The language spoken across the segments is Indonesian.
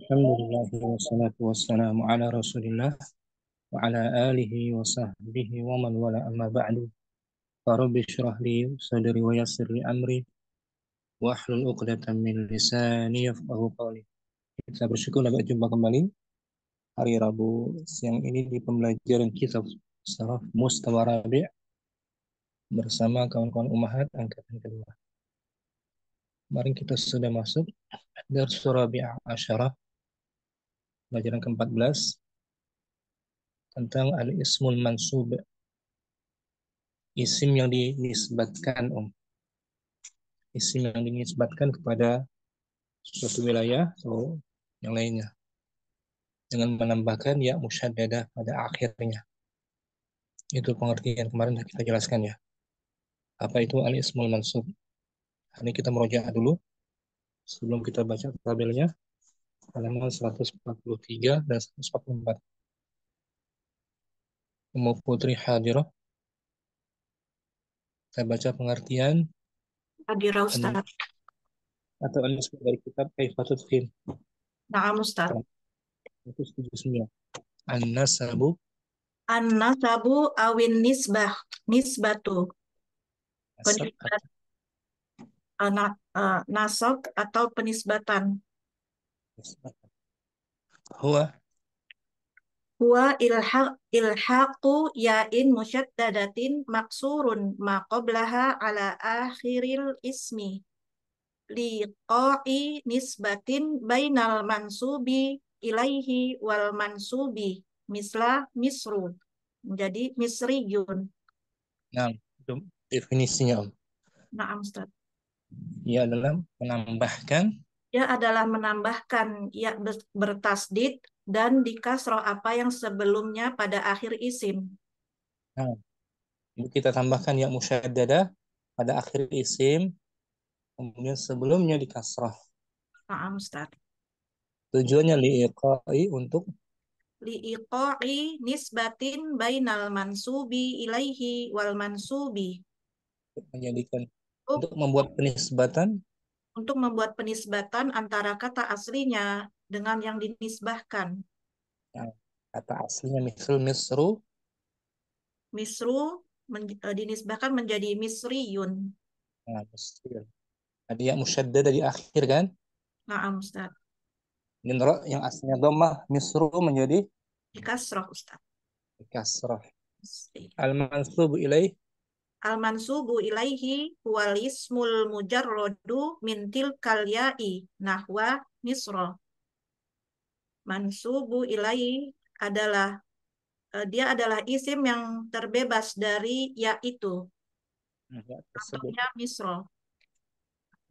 Alhamdulillah wassalatu wassalamu ala Rasulillah wa ala alihi wa sahbihi wa man wala amma ba'du. Rabbi shrah li sadri wa yassir li amri wa hlul 'uqdatam min lisani yafqahu qawli. Kita bersyukur dapat jumpa kembali hari Rabu siang ini di pembelajaran kitab Saraf Mustawa Rabi' bersama kawan-kawan Ummahat angkatan kedua. Kemarin kita sudah masuk Dars Rabi'ah Asyarah pelajaran ke-14 tentang al-ismul mansub, isim yang dinisbatkan isim yang dinisbatkan kepada suatu wilayah atau yang lainnya dengan menambahkan ya musyaddadah pada akhirnya. Itu pengertian kemarin kita jelaskan ya. Apa itu al-ismul mansub? Hari ini kita merujuk dulu sebelum kita baca tabelnya, halaman 143 dan 144. Ummu Putri hadirah. Saya baca pengertian Hadirah Ustaz. atau al-ism dari kitab Kaifatut Fil. Na'am Ustaz. 179. An-nasabu An-nasabu awin nisbatu. nasab Penisbat, nasab atau penisbatan. huwa Huwa ilhaqu ya'in musyaddadatin maksurun ma qablaha ala akhiril ismi liqa'i nisbatin bainal mansubi ilaihi wal mansubi misla misru, menjadi misriyun. nah, itu definisinya Om. Na'am Ustaz. Ia adalah menambahkan Dia adalah menambahkan ya bertasdid dan dikasroh apa yang sebelumnya pada akhir isim. nah, kita tambahkan ya musyaddadah pada akhir isim, kemudian sebelumnya di kasrah. Na'am Ustaz. Tujuannya liiqai untuk Liiqa'i nisbatin bainal mansubi ilaihi wal mansubi. menjadikan Untuk, untuk membuat penisbatan untuk membuat penisbatan antara kata aslinya dengan yang dinisbahkan. nah, kata aslinya misal misru Misru dinisbahkan menjadi misriyun. nah, misru. Ada ya musyaddadah di akhir kan, Na'am Ustaz. dan ra yang aslinya dhammah misru menjadi Dikasroh Ustaz. kasrah. Al-mansubu ilaih Al-mansubu ilaihi wal ismul mujarradu min tilkal ya'i nahwa misra. Mansubu ilaihi adalah dia adalah isim yang terbebas dari ya itu. ya, tersebut. Contohnya misra.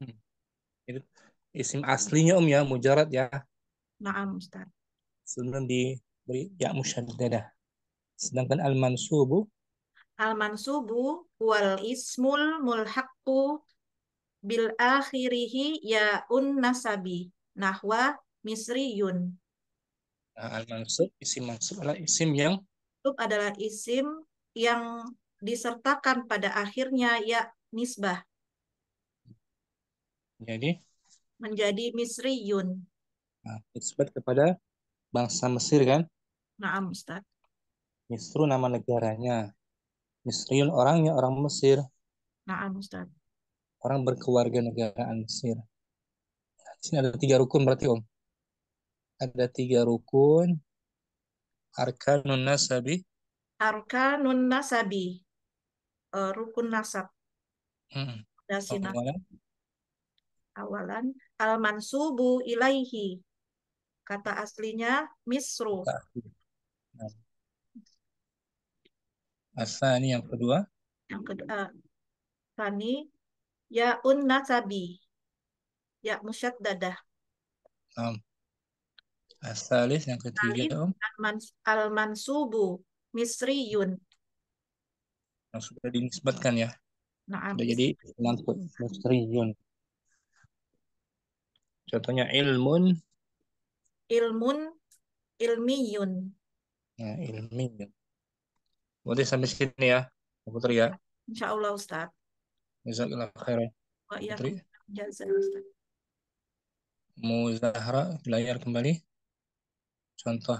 Hmm. Itu isim aslinya ya mujarad ya, Naam Ustaz. sebelum diberi ya musyaddadah. Sedangkan al-mansubu Al-mansubu wal ismul mulhaqqu bil akhirihi ya'un nasabi nahwa misriyun. nah, al-mansub isim mansub adalah isim yang Mansub adalah isim yang disertakan pada akhirnya ya nisbah jadi menjadi misriyun. nisbat kepada bangsa Mesir kan. Naam Ustaz. Misru nama negaranya, Misriun orangnya orang Mesir, Naam Ustaz. orang berkeluarga negaraan Mesir. Di sini ada 3 rukun berarti Om. Ada 3 rukun arkanun nasabi. Arkanun nasabi, rukun nasab. Hmm. Dasina Awalan, awalan al-mansubu ilaihi. Kata aslinya misru. ta'khir. Nah, asani yang kedua, Yang kedua, tani yaun nasabi. Ya musyaddadah. nah, asalis yang ketiga Alif Om, al-mansubu misriyun. yang sudah dinisbatkan ya, Naam sudah jadi mansub Misriyun. Contohnya ilmun, ilmun ilmiyun. nah, ilmi. Berarti sampai sini ya, Putri ya. Insya Allah Ustaz. Jazakallah khairan, Wa Putri. iyakum jazaa Ustaz. Muzahra, layar kembali. Contoh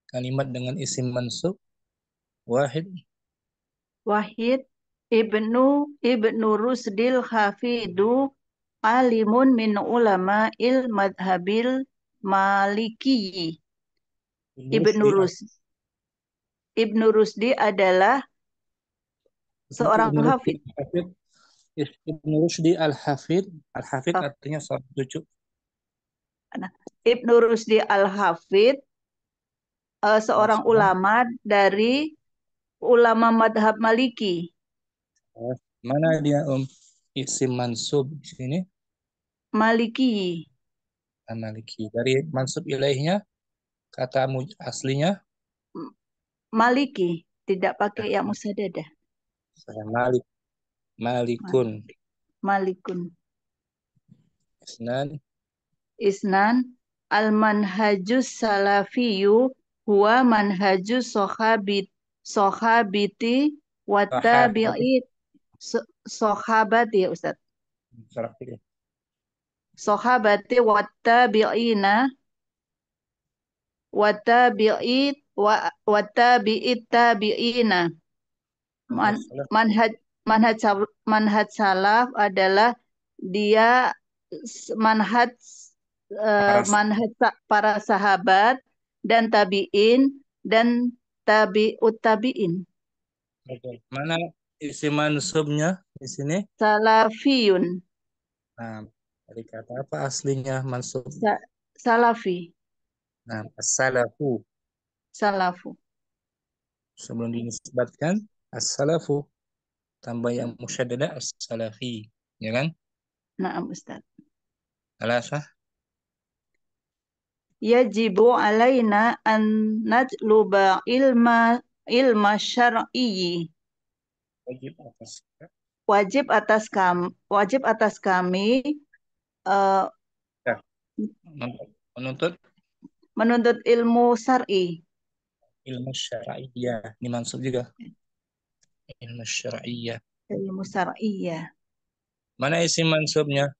kalimat dengan isim mansub. Wahid. Wahid Ibnu Rusdil Hafidu alimun min ulama il madhabil maliki. Ibnu Rusdi. Rus Ibnu Rusdi adalah seorang Ibnu Rusdi hafid. Al-Hafid. Ibnu Rusdi Al-Hafid. Al-Hafid Oh, artinya seorang cucu. nah, Ibnu Rusdi Al-Hafid seorang Masalah. ulama dari ulama madhab Maliki. Mana dia isim mansub di sini? Maliki. Maliki. Dari mansub ilaihnya kata aslinya Maliki. Tidak pakai yang musadadah. saya Malik. Malikun. Malikun. Isnan. Isnan al-manhajus salafiyu huwa manhajus sohabiti Sahabat. wattabi'it sohabat ya Ustaz. Sohabati wattabi'ina wattabi'it tabi'ina. Man, manhaj manhaj salaf adalah dia manhaj para sahabat dan tabi'in dan tabi'ut tabi'in. Mana isim mansubnya di sini? Salafiyun. Nah, dari kata apa aslinya mansub? Salafi. Nah, as-salafu. Salafu. Sebelum dinisbatkan as-salafu, tambah yang musyaddadah as-salafi, ya kan? Naam Ustaz. Alasah. Yajibu alaina an najluba ilma syar'iyyi. Wajib atas Wajib atas kami eh, kita menuntut menuntut ilmu syar'i. ilmu syar'iyyah. Ini mansub juga. Ilmu syar'iyyah. Ilmu syar'iyyah. Mana isim mansubnya?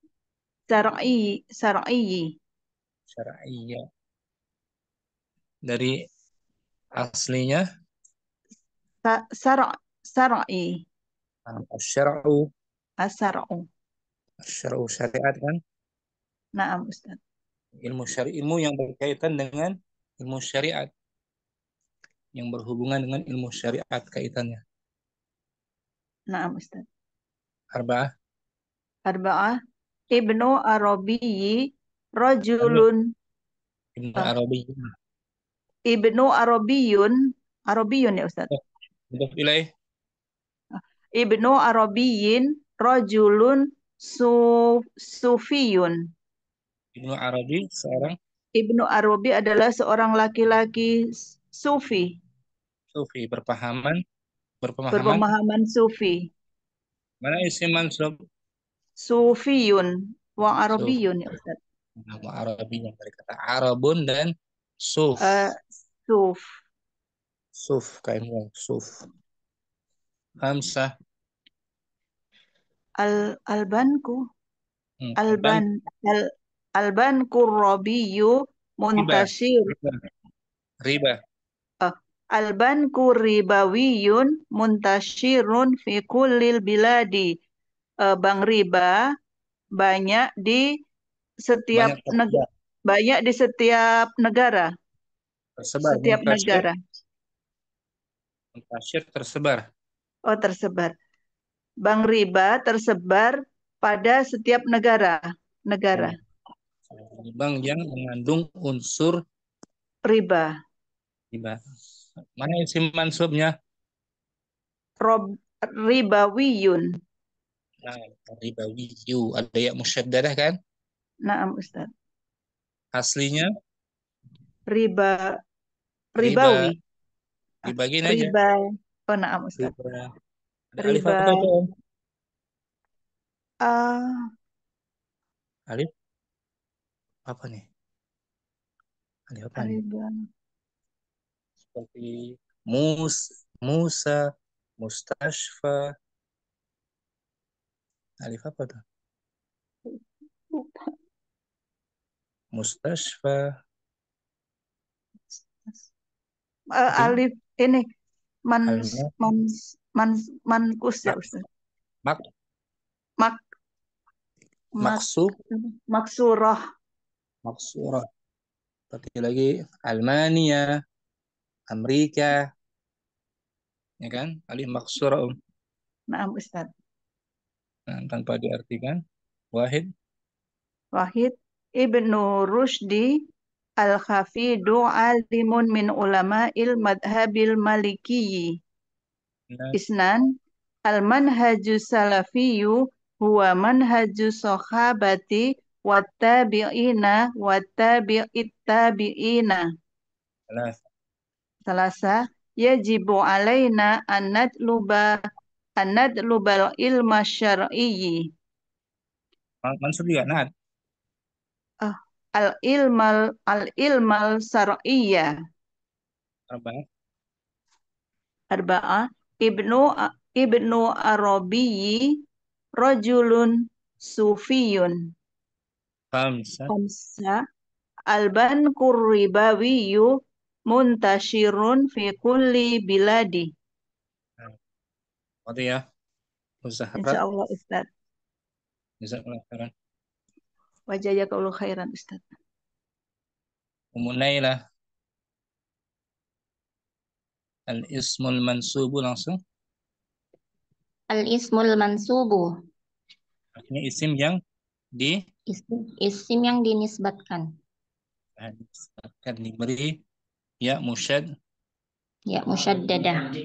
Syar'i. Syar'iyyah. Dari aslinya Syar'i. Syar'u. As-syar'u. Syar'u syariat kan? Naam Ustaz. Ilmu syari, ilmu yang berkaitan dengan ilmu syariat, yang berhubungan dengan ilmu syariat kaitannya. Naam Ustaz. Arba'ah. Arba'ah. Ibnu Arabiyyi Anu, rajulun. Ibnu ah, Arabi. Ibnu Arabiyun ya Ustaz. Untuk ilaih. Ibnu Arabiyyin rajulun sufiyun. Ibnu Arabi seorang Ibnu Arabi adalah seorang laki-laki sufi, sufi, berpemahaman. berpemahaman sufi. Mana isim mansub? Sufiyun wa Suf. Arabiyun ya Ustaz. Nama Arabi yang dari kata Arabun dan suf. Eh, Suf. Suf, kain wong, suf. Hamsah. Albanku. Alban. Alban al, Albanku Rabiyu Riba. muntashir. Riba. eh, Albanku ribawiyun muntashirun fi kullil biladi. Bank riba banyak di setiap Banyak tersebar. banyak di setiap negara. Tersebar. Setiap negara. Muntasyir tersebar. Oh, tersebar. Bank riba tersebar pada setiap negara. Negara. Bank yang mengandung unsur Riba. riba. Mana isim mansubnya? Rob, ribawiyun. Nah, ribawiyu. Ada yang musyaddadah kan? Naam Ustaz. Aslinya Riba, riba. ribawi. Riba gini aja. Riba. Oh, naam Ustaz. Riba. Ada alif Riba. apa tuh? ah Alif apa nih? Alif apa nih? riba. Seperti Musa, Mustashfa. Alif apa tuh? Mustashfa. Alif ini Alma. mankus ya Mak. Ustaz. Mak. Mak mak Maksu. maksurah. Maksurah. Tapi lagi Almania, Amerika, ya kan? Alif maksurah. Naam Ustaz. Nah, tanpa diartikan. Wahid. Wahid Ibnu Rushdi Al-Hafidu alimun min ulama'il madhabil malikiyyi. Nah, Isnan al-manhaju salafiyyu huwa manhaju sahabati wattabi'ina wattabi'it tabi'ina. salah. Salasa yajibu alaina an nadlubal ilma syar'iyyi. Mansur juga. Nah, Ah, al ilmal syar'iyya. Arba'ah. Arba'ah Ibnu Arabiyyi rajulun sufiyun. Khamsah. Khamsa Alban Kurribawiyu muntashirun fi kulli biladi. Nah, waktu ya. Muzaharat. Insyaallah Ustaz. Jazakallah khairan. Wa jazakallahu khairan Ustaz. Umunailah. Al-ismul mansubu langsung. Al-ismul mansubu. Artinya isim yang Isim yang dinisbatkan. akan diberi ya musyad. Ya, musyaddadah.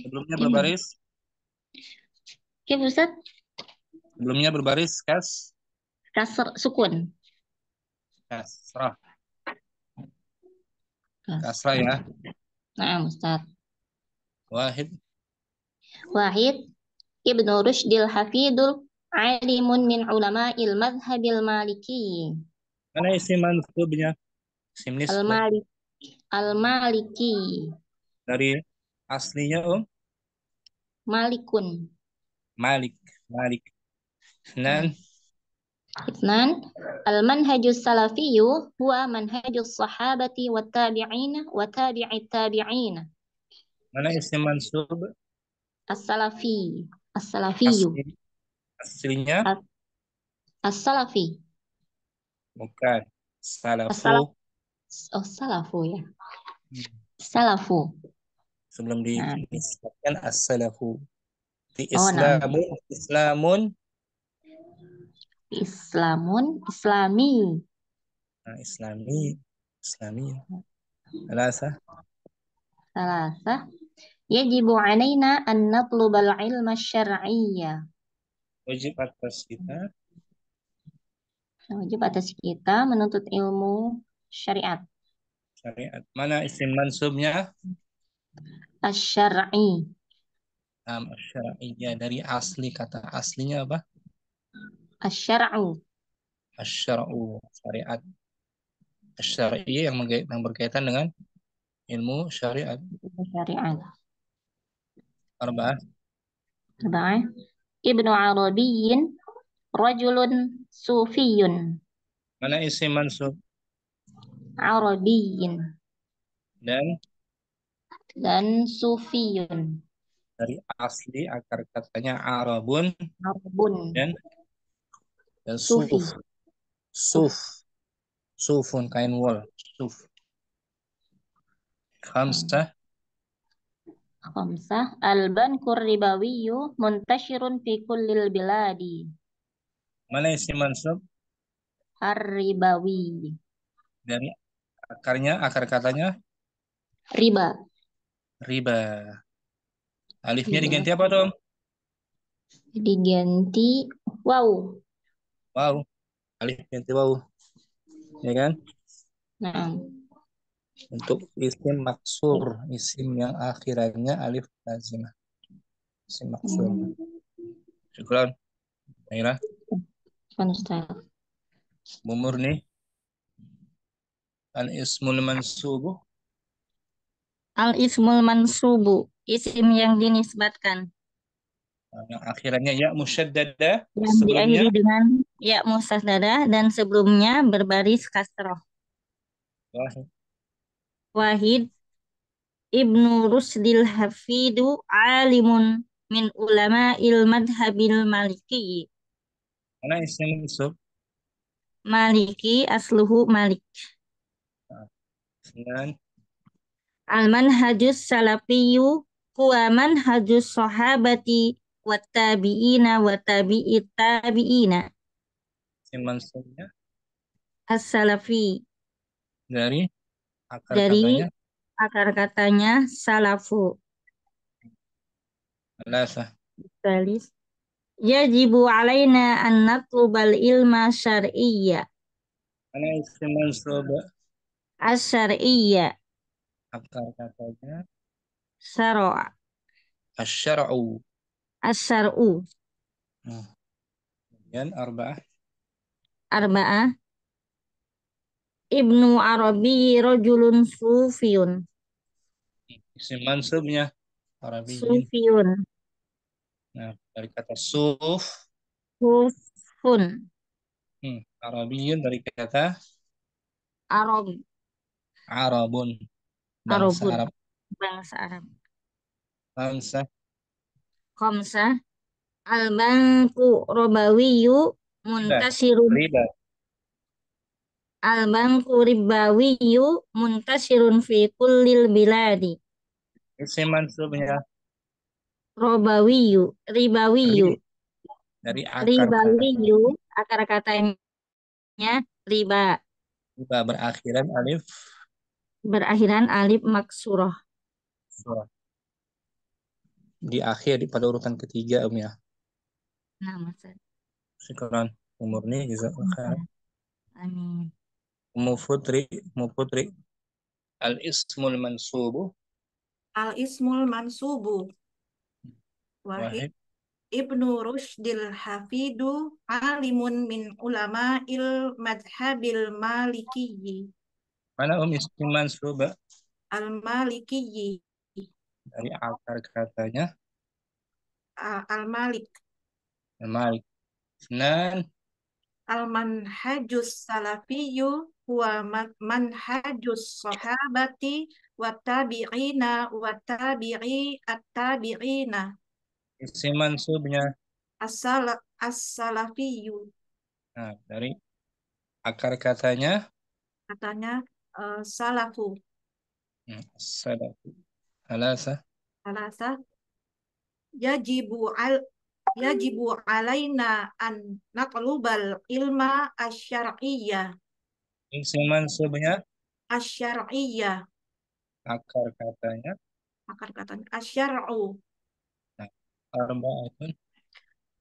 Sebelumnya Gimana? berbaris. Oke, Ustaz. Sebelumnya berbaris Kasr sukun. kasrah. Kasrah ya. Nah, Ustaz. Wahid. Wahid Ibnu Rushdil Hafidul alimun min ulama'il madhabil maliki. Mana isim mansubnya? Isim nisbah. Al-Maliki. Dari aslinya Malikun. Malik. Malik. Nan. Itnan al-manhajus salafiyyu huwa manhajus sahabati wa tabi'ina wa tabi'it tabi'ina. Mana isim mansub? As-salafi. As-salafiyyu. Aslinya As-salafi. bukan. As-salaf. Salafu. Oh, salafu ya. Salafu. Sebelum Nah. dinisbatkan as-salafu. Di Oh, nah. Islamun. Islami. Nah, Islami. Alasa. Yajibu alaina an natlubal ilma syar'iyya. Wajib atas kita. Wajib atas kita menuntut ilmu syariat. Syariat. Mana isim mansubnya? Asy-syar'i. Syar'iyya dari asli, kata aslinya apa? Asy-syar'u. Asy-syar'u, syariat. Asy-syar'i yang berkaitan dengan ilmu syariat. Syariat. Arba'ah. Ibnu Arabiyyin rajulun sufiyun. Mana isim mansub? Arabiyyin. Dan sufiyun. Dari asli akar katanya Arabun dan Sufi. Sufun, kain wol. Suf. Khamsah. Alban Kurribawiyyu muntashirun fi kullil biladi. Mana isim mansub? Ar-ribawi. Dari akar katanya Riba. Alifnya diganti apa dong? Diganti wow. Wow. Alif ganti wow. Ya kan? Nah. Untuk isim maksur, isim yang akhirannya alif lazimah. Isim maksur. Syukran. Aira. Bumur nih. Al-ismul mansubu. Al-ismul mansubu, isim yang dinisbatkan. Yang akhirannya ya musyaddadah. Yang Sebelumnya diakhiri dengan ya musahdadah dan sebelumnya berbaris kasroh. Wahid. Wahid Ibnu Rusdil Hafidu alimun min ulama il madhabil maliki. Mana isim mansub? Maliki asluhu Malik. Nah, sembilan. Al manhajus salafiyyu huwa manhajus sahabati wat tabi'ina wa tabi'it tabi'ina. Isim mansubnya As-salafi dari akar dari katanya akar katanya salafu. alasah. Tulis. Yajibu alaina an natlubal ilma syar'iyya. Mana isim mansub? As-syar'iyya. Akar katanya Syara' asyara'u. as-syar'u. Nah, kemudian arba'ah. Arba'ah. Ibnu Arabi rajulun sufiyun. Isim mansubnya Arabiyyin. Sufiyun. Nah, dari kata suf. Sufun. Arabiyyin dari kata Arab. Arabun, bangsa Arabun. Arab. Bangsa Arab. Bangsa Khamsah. Al-banku robawiyu riba. muntasirun. Riba. Al-banku ribawiyu muntasirun fi kullil biladi. Isim mansubnya Robawiyu. ri Ribawiyu. dari akar kata Ribawiyu. Akar katanya riba. riba berakhiran alif Berakhiran alif maksurah. surah. Di akhir pada urutan ketiga ya. Nah, masa. Syukran umurni jazakallahu khairan. Amin. Ummu Putri, Ummu Putri. Al ismul mansubu Al-ismul mansubu. Wahid wahid. Ibnu Rushdil Hafidu alimun min ulama il madhabil malikiyyi. Mana isim mansub Al-malikiyyi. dari akar katanya Al-malik. malik. Senan Al-manhajus salafiyyu huwa manhajus sahabati wa tabi'ina wa tabi'i at-tabi'ina. isim mansubnya. As-salafiyyu. Nah, dari akar katanya Katanya salafu. Salafi. Alasa. Alasa yajibu al yajibu alaina an naqlubal ilma asyar'iyyah. Isim mansubnya Asyar'iyyah. akar katanya. Akar katanya asyar'u. Nah, arba'atun.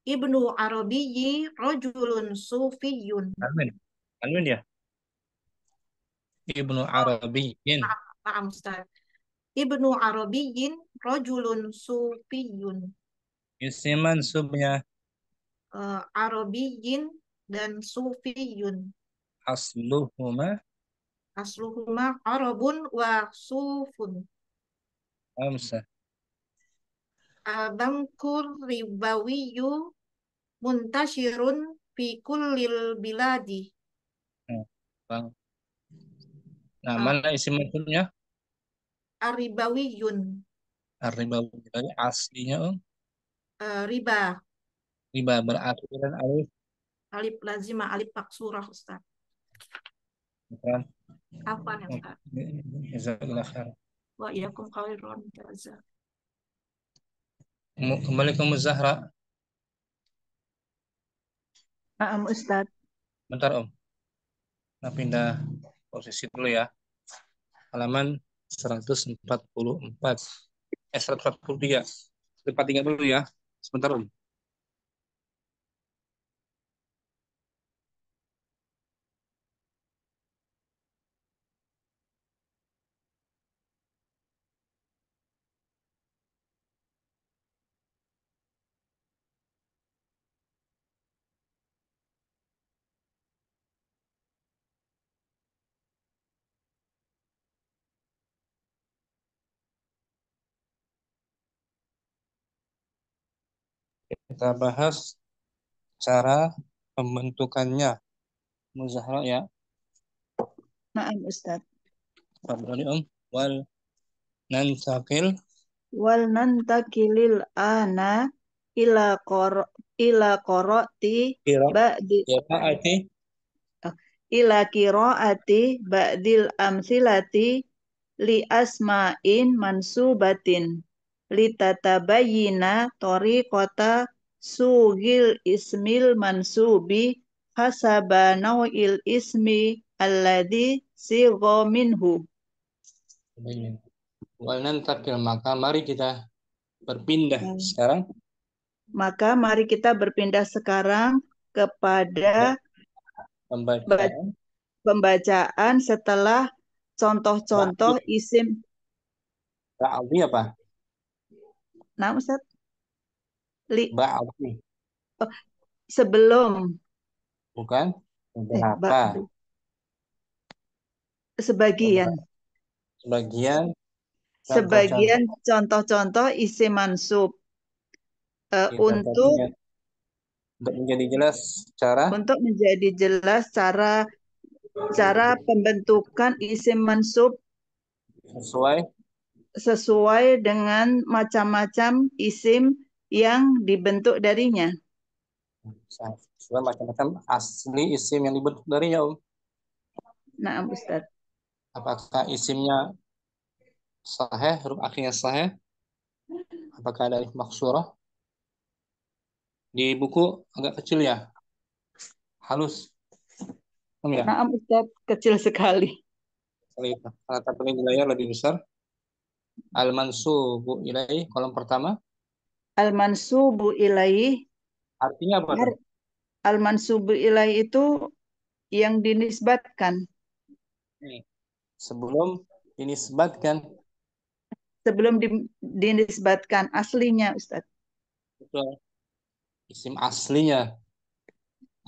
Ibnu Arabiyyi rajulun sufiyun. Amin. Amin ya. Ibnu Arabiyyin. Paham Ustaz. Ibnu Arabiyyin rajulun sufiyun. Isim mansubnya Arabiyyin dan sufiyun. asluhuma Asluhuma Arabun wa sufun. amsa. Bangkur ribawiyu muntashirun fi kullil biladi. Nah, bang. Nah, Uh, mana isim mansubnya? Aribawiyun. Arriba tadi aslinya Riba. riba berakhiran alif Alif lazimah, alif maksurah Ustaz. bukan. Apa ya Ustaz? Jazakallahu khair. Wa iyakum khairan jazak. Kembali ke Muzahra. Naam Ustadz. Bentar Om. Nah, pindah posisi dulu ya. Halaman 144. 143. Tempat tinggal dulu ya. Sebentar Om. Kita bahas cara pembentukannya. Muzahara ya. Naam Ustaz. Fadhali wal nantakil Wal nantakilil ana ila qara ila qara'ti kira ba'di ya Pak ila qiraati ba'dil amsilati li asma'in mansubatin litatabayyina tariqata sugil ismil mansubi hasaba naw'il ismi alladhi sigha minhu. wal nantakil, maka mari kita berpindah sekarang Maka mari kita berpindah sekarang kepada pembacaan pembacaan setelah contoh-contoh ba'di. isim. Ba'di apa? Nah, Ustaz, Ba'di, oh, sebelum bukan beberapa. ba'du, sebagian Sebagian contoh-contoh sebagian contoh-contoh isim mansub untuk menjadi jelas cara menjadi jelas cara pembentukan isim mansub sesuai dengan macam-macam isim yang dibentuk darinya. sesuai macam-macam asli isim yang dibentuk darinya. Nah, Ustaz. Apakah isimnya sahih, huruf akhirnya sahih? Apakah ada alif maksurah? Di buku agak kecil ya, halus. Ya? Nah, Ustaz, kecil sekali. Kalau tampilnya di layar lebih besar. Al-mansubu ilaih, kolom pertama. Al-mansubu ilaih. Artinya apa tuh? Al-mansubu ilaih itu yang dinisbatkan. Sebelum dinisbatkan. Sebelum dinisbatkan aslinya, Ustaz. Betul. Isim aslinya.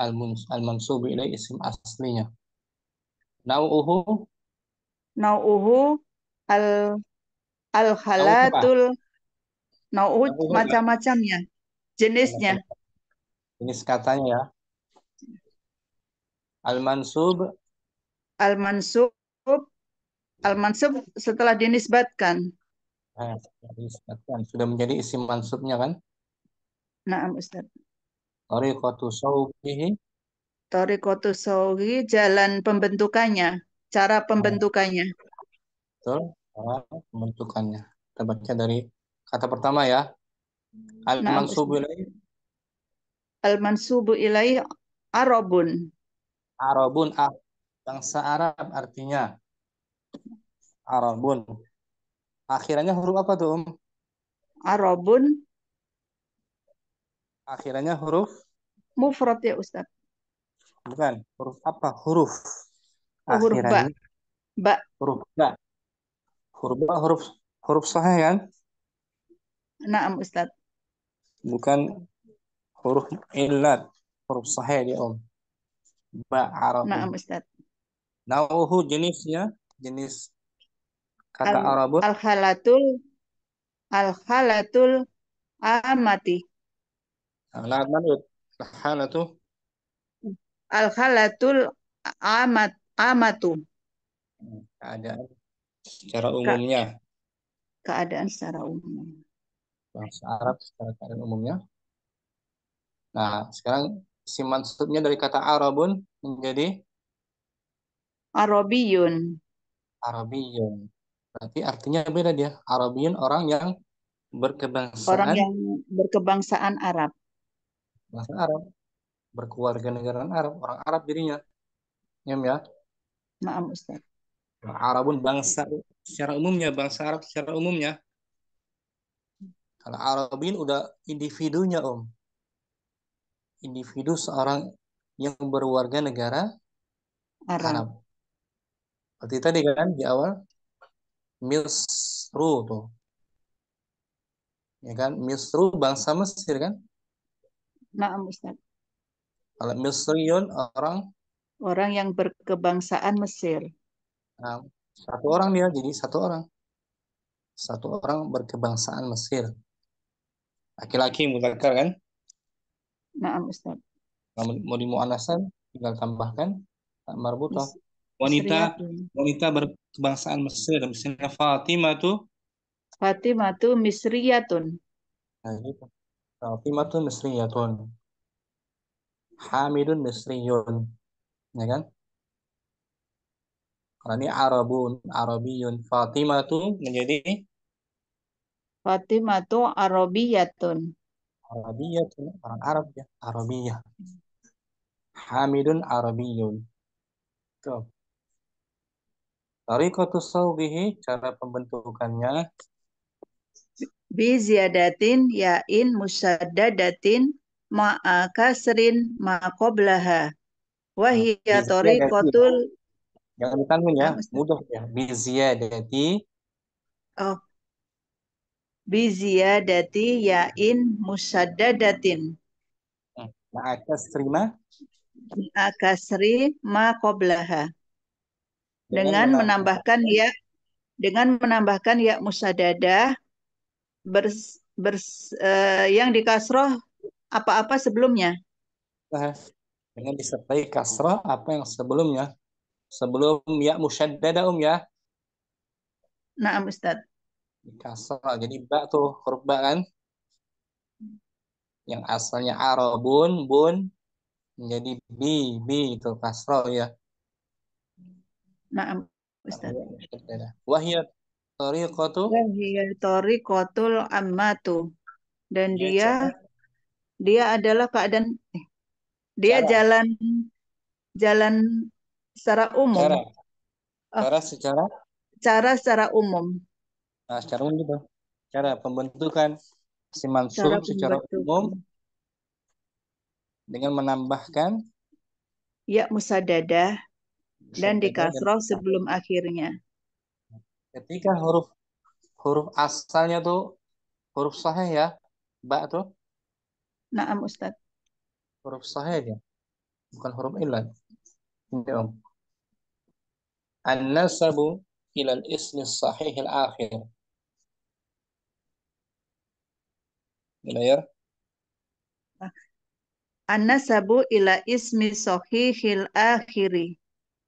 Al-mansubu ilaih isim aslinya. Nau'uhu al-halatul nau'uhu macam-macamnya, jenisnya. Jenis katanya ya. Al-mansub Al-mansub setelah dinisbatkan. Sudah menjadi isim mansubnya kan? Naam Ustaz. Tariqatu sawbihi, Tariqatu sawgi, jalan pembentukannya, cara pembentukannya. betul, cara pembentukannya. Kita baca dari kata pertama ya. Naam Al-mansubu Ustaz. ilaih Al-mansubu ilaih arabun. Arabun, bangsa Arab artinya Arabun. Akhirannya huruf apa tuh? Arabun Akhirannya huruf mufrad ya Ustaz. bukan, huruf apa? Huruf. Oh, huruf ba. Akhirannya Ba. huruf ba. Huruf ba huruf sahih kan? Naam Ustaz. Bukan huruf illat, huruf sahih dia Ba Arabun. Naam Ustaz. Nauhu jenisnya, jenis kata Arabun. Al-halatul amati. Halatu Al-halatul amatu. keadaan secara umumnya. Keadaan secara umum. Bahasa Arab secara keadaan umumnya. Nah, sekarang isim mansubnya dari kata Arabun menjadi Arabiyun. Arabiyun. Berarti artinya beda dia. Arabiyun orang yang Orang berkebangsaan yang berkebangsaan Arab. bangsa Arab, berkeluarga negaraan Arab, orang Arab dirinya. Ya. Naam Ustaz. Arabun bangsa secara umumnya, bangsa Arab secara umumnya. Kalau Arabin udah individunya individu seorang yang berwarga negara Arab. Arab. Seperti tadi kan di awal Misru tuh. Ya kan? Misru bangsa Mesir kan? Naam Ustaz. Kalau Misriyun Orang yang berkebangsaan Mesir. nah, satu orang dia jadi satu orang. Satu orang berkebangsaan Mesir. Laki-laki mudzakkar kan? Naam Ustaz. Mau di muannasan tinggal tambahkan marbutah. Mis Wanita Misriyatun. wanita berkebangsaan Mesir, misalnya Fatimah tuh, Fatimatu Misriyatun. nah gitu. Fatimah tuh Misriyatun, Hamidun Misriyun, ya kan? Kalau ini Arabun, Arabiyun, Fatimah tuh menjadi Fatimatu Arabiyatun. Arabiyah, orang Arab ya, Arabiyah. Hamidun Arabiyun. Tuh. Tariqatus sawbihi, cara pembentukannya, Bi ziyadatin yain musaddadatin ma'a kasrin ma qablaha. Wahia biziyadati, tariqatul jangan ditanwin ya, Nah, Ustaz. mudah ya. Biziyadati, Oh, bi ziyadati yain musaddadatin ma'aka serima, ma'a kasri ma qablaha. dengan Dengan menambah menambahkan ya musaddadah yang dikasroh apa-apa sebelumnya. dengan disertai kasrah apa yang sebelumnya, sebelum ya musyaddada ya, Naam Ustaz. kasrah. Jadi ba tuh huruf ba kan, yang asalnya Arabun bun menjadi bi itu kasrah ya. Naam Ustaz. Wahiyat tariqatu, Wahia tariqatul ammatu. Dan ya cara dia adalah dia cara jalan secara umum. cara Oh, cara secara cara secara umum. secara umum gitu. Cara pembentukan si Cara mansub secara umum pembentukan dengan menambahkan ya musaddadah dan musyaddada dan dikasroh sebelum akhirnya. ketika huruf huruf asalnya tuh huruf sahih ya, ba tuh Naam Ustaz. huruf sahih aja, bukan huruf illat. Ini Om. An-nasabu ila al-ismi sahih al-akhir. Gimana ya? An-nasabu ila ismi sahihil akhiri.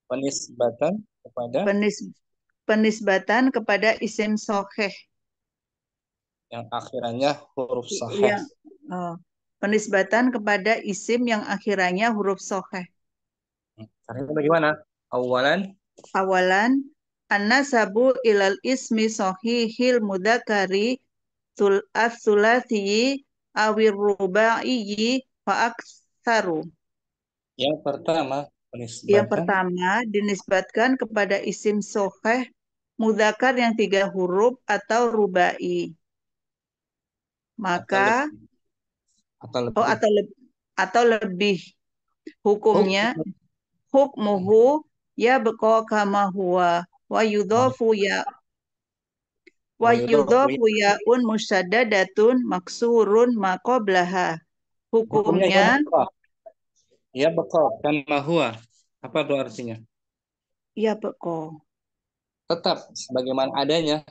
Penisbatan kepada Penis, penisbatan kepada isim sahih. yang akhirannya huruf sahih. Yang penisbatan kepada isim yang akhirannya huruf sahih. Caranya bagaimana? Awalan Awalan, an-nasabu ilal ismi sahihil mudakari as-sulasiyi awir rubaiyi wa aksaru. yang pertama Yang penisbatan pertama dinisbatkan kepada isim sahih mudakar yang 3 huruf atau rubai. atau Maka lebih atau lebih atau lebih hukumnya hukum hukmuhu ya beqa kama huwa wa yudhafu wa yudhafu, yaun musyaddadatun maksurun ma qablaha. hukumnya ya Hukumnya beqa, ya beqa kama huwa. Apa itu artinya? ya beqa. Tetap sebagaimana adanya.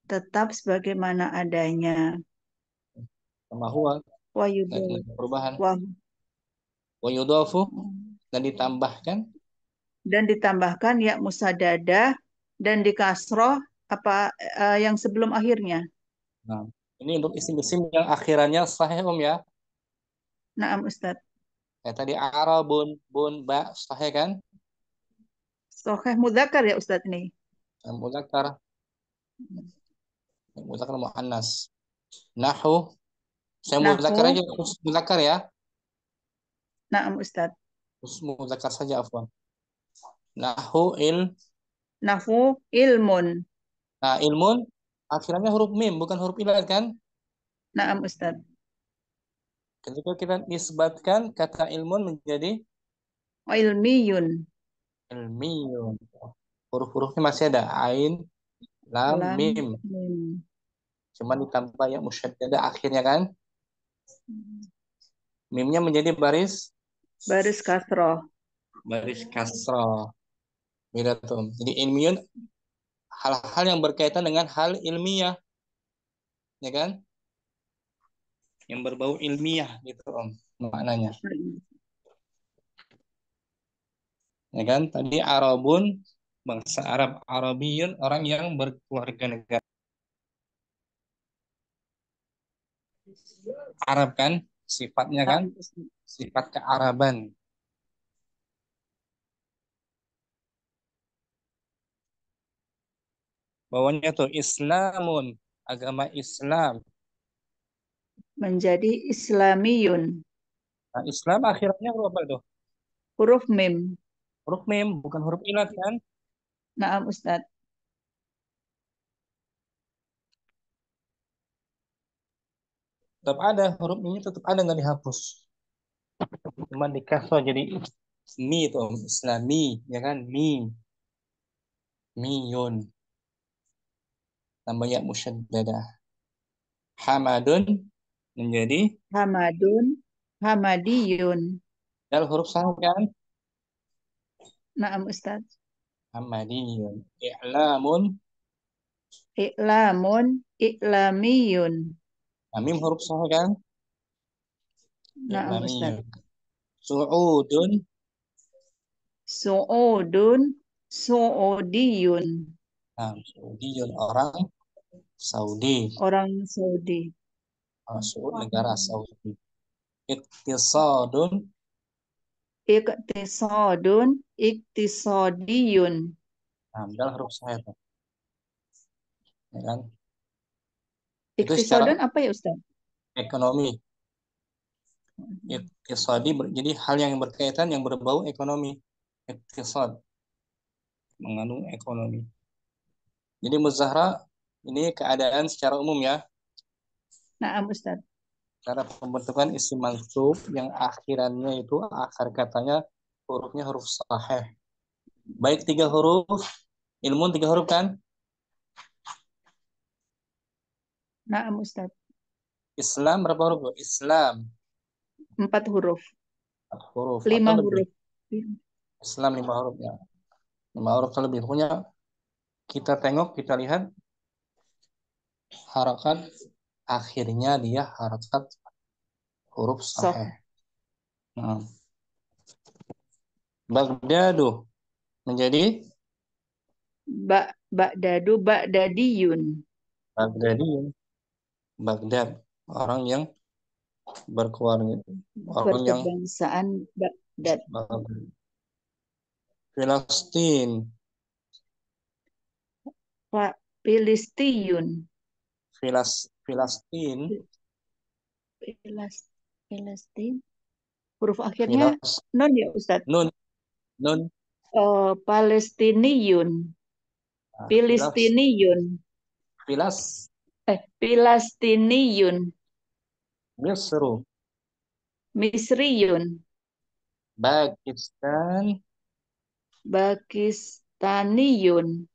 Tetap sebagaimana adanya. Kama huwa, Wa dan yudhafu perubahan. Wa yudhafu, dan ditambahkan dan ditambahkan ya musaddadah dan dikasroh yang sebelum akhirnya. nah, ini untuk isim-isim yang akhirannya sahih ya. Naam Ustaz. Kayak tadi Arabun bun ba sahih kan? Sahih mudzakkar ya Ustaz ini. Muzakkar muzakkar muannas. Nahu, saya muzakkar Nahu, aja khusus muzakkar ya. naam Ustaz. Khusus muzakkar saja afwan. Nahu Nahu ilmun. nah ilmun akhirannya huruf mim bukan huruf ilal kan? Naam Ustaz. Ketika kita nisbatkan kata ilmun menjadi Ilmiyun. ilmiyun. Huruf-hurufnya masih ada ain, lam, Lam, mim. mim. Cuma ditambah yang musyaddada akhirnya kan? Mimnya menjadi Baris kasroh. baris kasroh. Beda tuh. Jadi ilmiyun hal-hal yang berkaitan dengan hal ilmiah. Ya kan? yang berbau ilmiah gitu Om maknanya. Ya kan? Tadi Arabun bangsa Arab, Arabiyun orang yang berkeluarga negara Arab kan sifatnya kan Naam, Ustaz. sifat kearaban. Bawahnya tuh Islamun, agama Islam. Menjadi Islamiyun. Nah, Islam akhirnya huruf apa tuh? Huruf mim. Huruf mim, bukan huruf ilat kan? Naam, Ustaz. Tetap ada huruf ini tetap ada nggak dihapus. Cuma dikasih jadi mi itu Om. Islami, ya kan? Mi, miyun. Tambah ya musyaddadah. Hamadun menjadi Hamadun. Hamadiyun. dal huruf sahih kan? Naam, Ustaz. Hamadiyun. I'lamun, I'lamun. I'lamiyun. nah, mim huruf sahih kan? Naam, Ustaz. I'lamiyun. Su'udun, Su'udun. Su'udiyun. nah, Saudiyun orang Saudi. Orang Saudi. Suud negara Saudi. Iktisadun, Iktisadun. Iktisadiyun. nah, dal huruf sahih tuh, ya kan? Itu secara Iktisadun apa ya, Ustaz? ekonomi. Iktisadi jadi hal yang berkaitan yang berbau ekonomi. Iktisad mengandung ekonomi. Jadi muzahara ini keadaan secara umum ya. Naam, Ustaz. Cara pembentukan isim mansub yang akhirannya itu akar katanya hurufnya huruf sahih. Baik 3 huruf, ilmun 3 huruf kan? Naam, Ustaz. Islam berapa huruf? Islam 4 huruf. 4 huruf 5 atau lebih. huruf. Islam 5 huruf ya. 5 huruf atau lebih. Pokoknya kita tengok, kita lihat harakat akhirnya dia harakat huruf Sof. sahih. Nah. Baghdadu menjadi Ba'dadu. Ba'dadiyun. Baghdadiyun. Baghdad orang yang berkeluarga, orang yang Berkebangsaan Baghdad. Filistin, Filistiyun. Filistin, Filistin. Huruf akhirnya non ya, Ustaz? Nun, Nun, Palestiniyun. Filistiniyun. Filas, Filistiniyun. Misru, Misriyun. Pakistan, Pakistaniyun.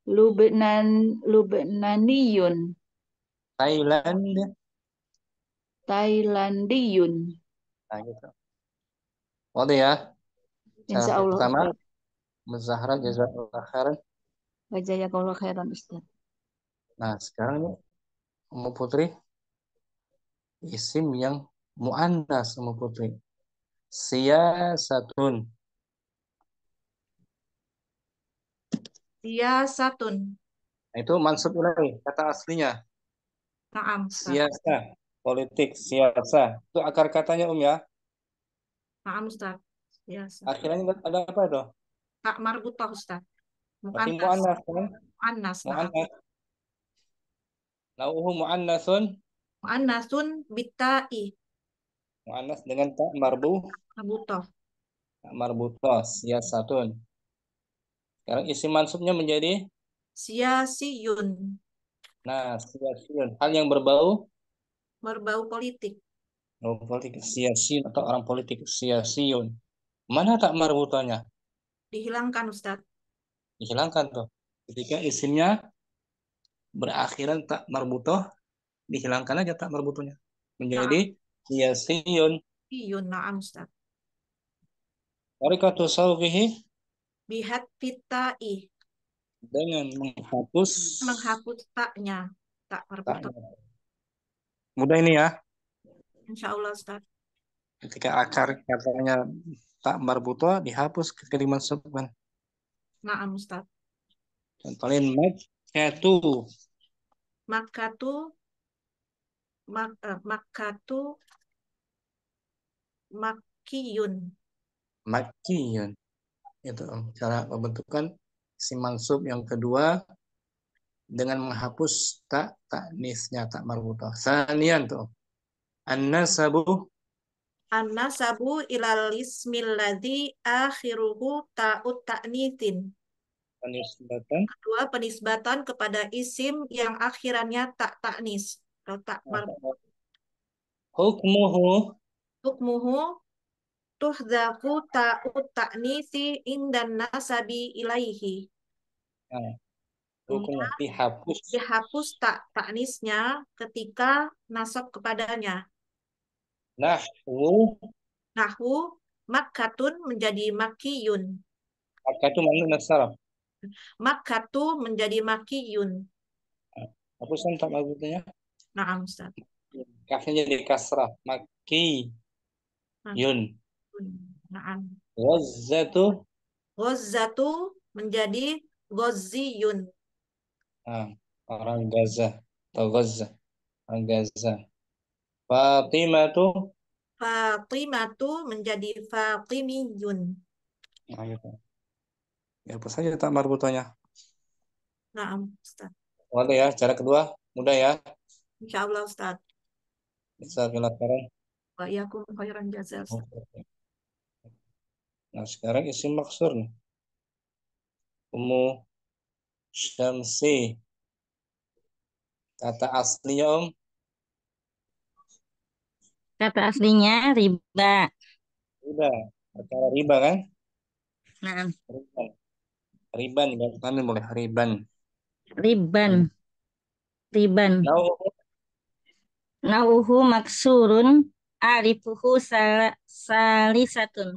Lebanon, Lubnaniyun. Thailand. Thailandiyun. Nah, gitu. Oke ya. Cara Insya Allah, pertama, Ustaz. Muzahara jazakallah khairan. Jazakallah khairan, Ustaz. Nah, sekarang nih, Umu Putri, isim yang muannas Umu Putri. Siyasatun. Siyasatun. Nah, itu mansub ilaih, kata aslinya. Naam, Ustaz. Siasa, politik, siasa. Itu akar katanya ya. Naam, Ustaz. Siyasa. Akhirnya ada apa itu? Kak marbutah, Ustaz. Berarti Mu'annas. muannas kan? Mu'annas, naam. Muannas. Nauhu muannasun. Mu'annasun bitta'i. Muannas dengan tak marbu. Marbutah. Tak marbutos. Siyasatun. Sekarang isim mansubnya menjadi Siyasiyun. nah, siyasiun. Hal yang berbau Berbau politik. politik. Siasiun atau orang politik. Siyasiun. Mana tak marbutonya? Dihilangkan, Ustaz. Dihilangkan tuh. Ketika isimnya berakhiran tak marbutoh, dihilangkan aja tak marbutohnya. Menjadi siyasiun. Iyun, naam, Ustaz. Tarikatu sawfihi Bihat pitta'i. dengan menghapus Menghapus taknya. Tak Tak. marbutoh. Mudah ini ya. Insya Allah Ustaz. Ketika akar katanya tak marbutoh dihapus ketika dimansubkan. Naam Ustaz. Contohin makkatu. Makatu, makatu, makiyun. Makkiyun. Itu cara pembentukan isim mansub yang kedua dengan menghapus tak taknisnya tak marbutoh. Sanian tuh. An-nasabu An-nasabu ilal ismil ladzi akhiruhu ta'ut ta'nitsin. penisbatan Kedua, penisbatan kepada isim yang akhirannya tak taknis atau tak marbutoh. hukmuhu. Hukmuhu tuhzafu ta'ut ta'nitsi indan nasabi ilaihi. Nah, Hukumnya hukumnya dihapus dihapus tak taknisnya ketika nasab kepadanya. nahwu. Nahwu makkatun menjadi makiyun. Makkatu mamnu nasarah. Makkatu menjadi makiyun. Hapusan tak marbutnya. Naam Ustaz. Kafnya jadi kasrah. Makki yun. Naam. Ghazzatu. Ghazzatu menjadi ghazziyun. Nah, orang Gaza atau Gaza. Orang Gaza. Fatimatu. Fatimatu menjadi fatimiyun. Nah, gitu. Ya, hapus saja tak marbutnya. Naam Ustaz. Mudah ya. Cara kedua mudah ya. Insya Allah Ustaz. Bisa dilakukan. Wa iyakum khairan jazaa Ustaz. Nah, sekarang isim maksur nih. Ummu Syamsi. Kata aslinya Om. Kata aslinya riba. Udah. Acara riba kan? Nah, Riban. Riban. Kan boleh. Riban. riban. Riban. Nau. Nauhu maksurun arifuhu salisatun.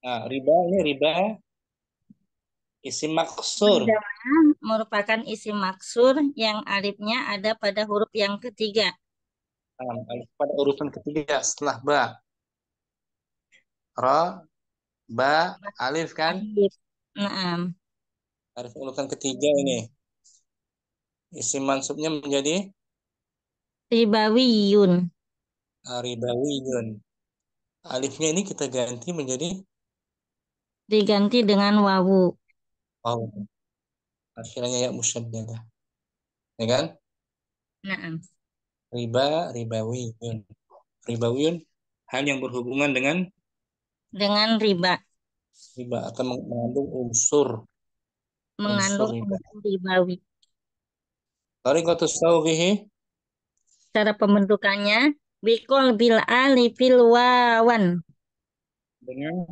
Nah, riba ini riba isim maksur. Berjamaah merupakan isim maksur yang alifnya ada pada huruf yang ketiga. Nah, alif pada urutan ketiga setelah ba. Ra, ba, alif kan? Alif. Naam. Alif urutan ketiga ini. Isim mansubnya menjadi Ribawiyun. ribawiyun. Alifnya ini kita ganti menjadi Diganti dengan wawu. waw. Akhirnya ya musyaddadah. Ya kan? Naam. Riba, ribawiyun. Ribawiyun hal yang berhubungan dengan Dengan riba. riba atau mengandung unsur Mengandung riba. unsur ribawi. Tariqatus tawqihi Cara pembentukannya bikol bil alifil wawan. dengan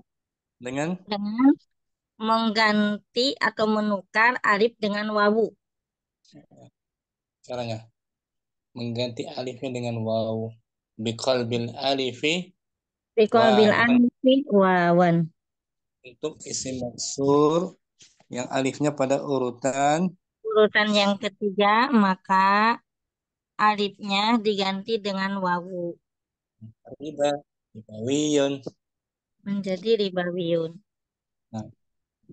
Dengan mengganti atau menukar alif dengan wawu. caranya mengganti alifnya dengan waw. Biqalbil alifi Bikol bil wawan. alifil wawan. Untuk isim maksur yang alifnya pada urutan Urutan yang ketiga, maka alifnya diganti dengan wawu. riba, ribawiyun. Menjadi ribawiyun. Nah,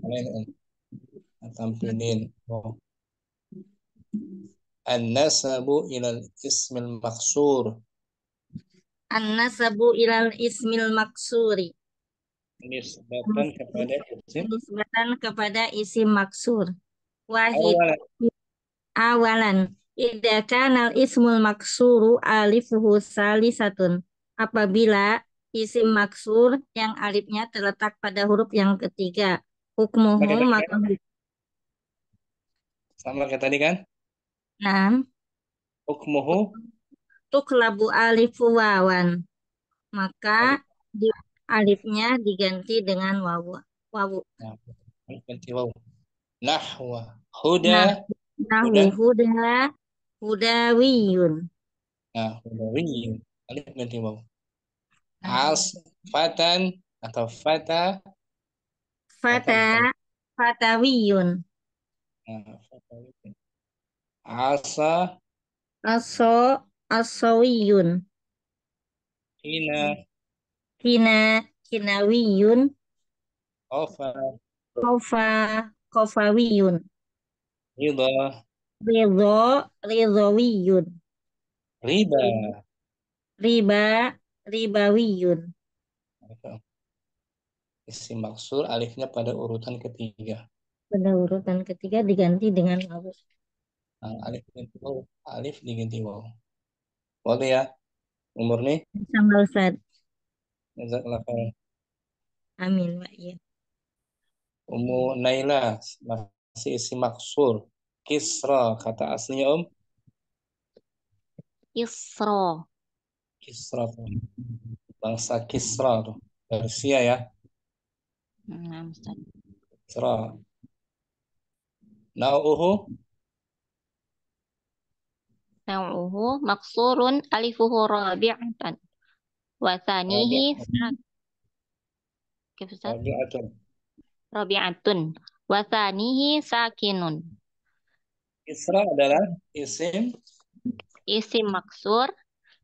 kalian tampilin. Oh. An-nasabu ilal ismil maksur. An-nasabu ilal ismil maksuri. Nisbatan kepada isim Nisbatan kepada isim maksur. Wahid. awalan. Awalan. Idza kanal ismul maksuru alifuhu salisatun. Apabila isim maksur yang alifnya terletak pada huruf yang ketiga. Sama Hukmuhu kayak tadi maka kan? Sama kayak tadi kan? hukum Hukmuhu tuklabu alifu wawan. Maka alif. di, alifnya diganti dengan wawu. Wawu. Nah, alif ganti waw. Nahwa huda Nah, huda. nahwu huda hudawiyun. Nah, hudawiyun. Alif ganti waw. As fatan atau fata Fata fatan. fatawiyun. Nah, fatawiyun. Asa Aso, asawiyun. Hina, Kina, kinawiyun. Ofa, Kofa, kofawiyun. Rida, Ridho, ridhowiyun. Riba. Riba, ribawiyun. Isim maksur alifnya pada urutan ketiga. Pada urutan ketiga diganti dengan wawu. Nah, alif diganti waw. Waduh ya, umur nih. Sama Ustaz. Jazakallah khairan. Amin, Pak. Ya. Ummu Naila masih isim maksur. Kisra kata aslinya Isra. Kisra tuh. Bangsa Kisra tuh. Persia ya. Nah, Ustaz. Kisra. Nau'uhu Nau'uhu maksurun alifuhu rabi'atan. Wa thanihi kif Ustaz? rabi'atun. Rabi'atun. Wa thanihi sakinun. Kisra adalah isim Isim maksur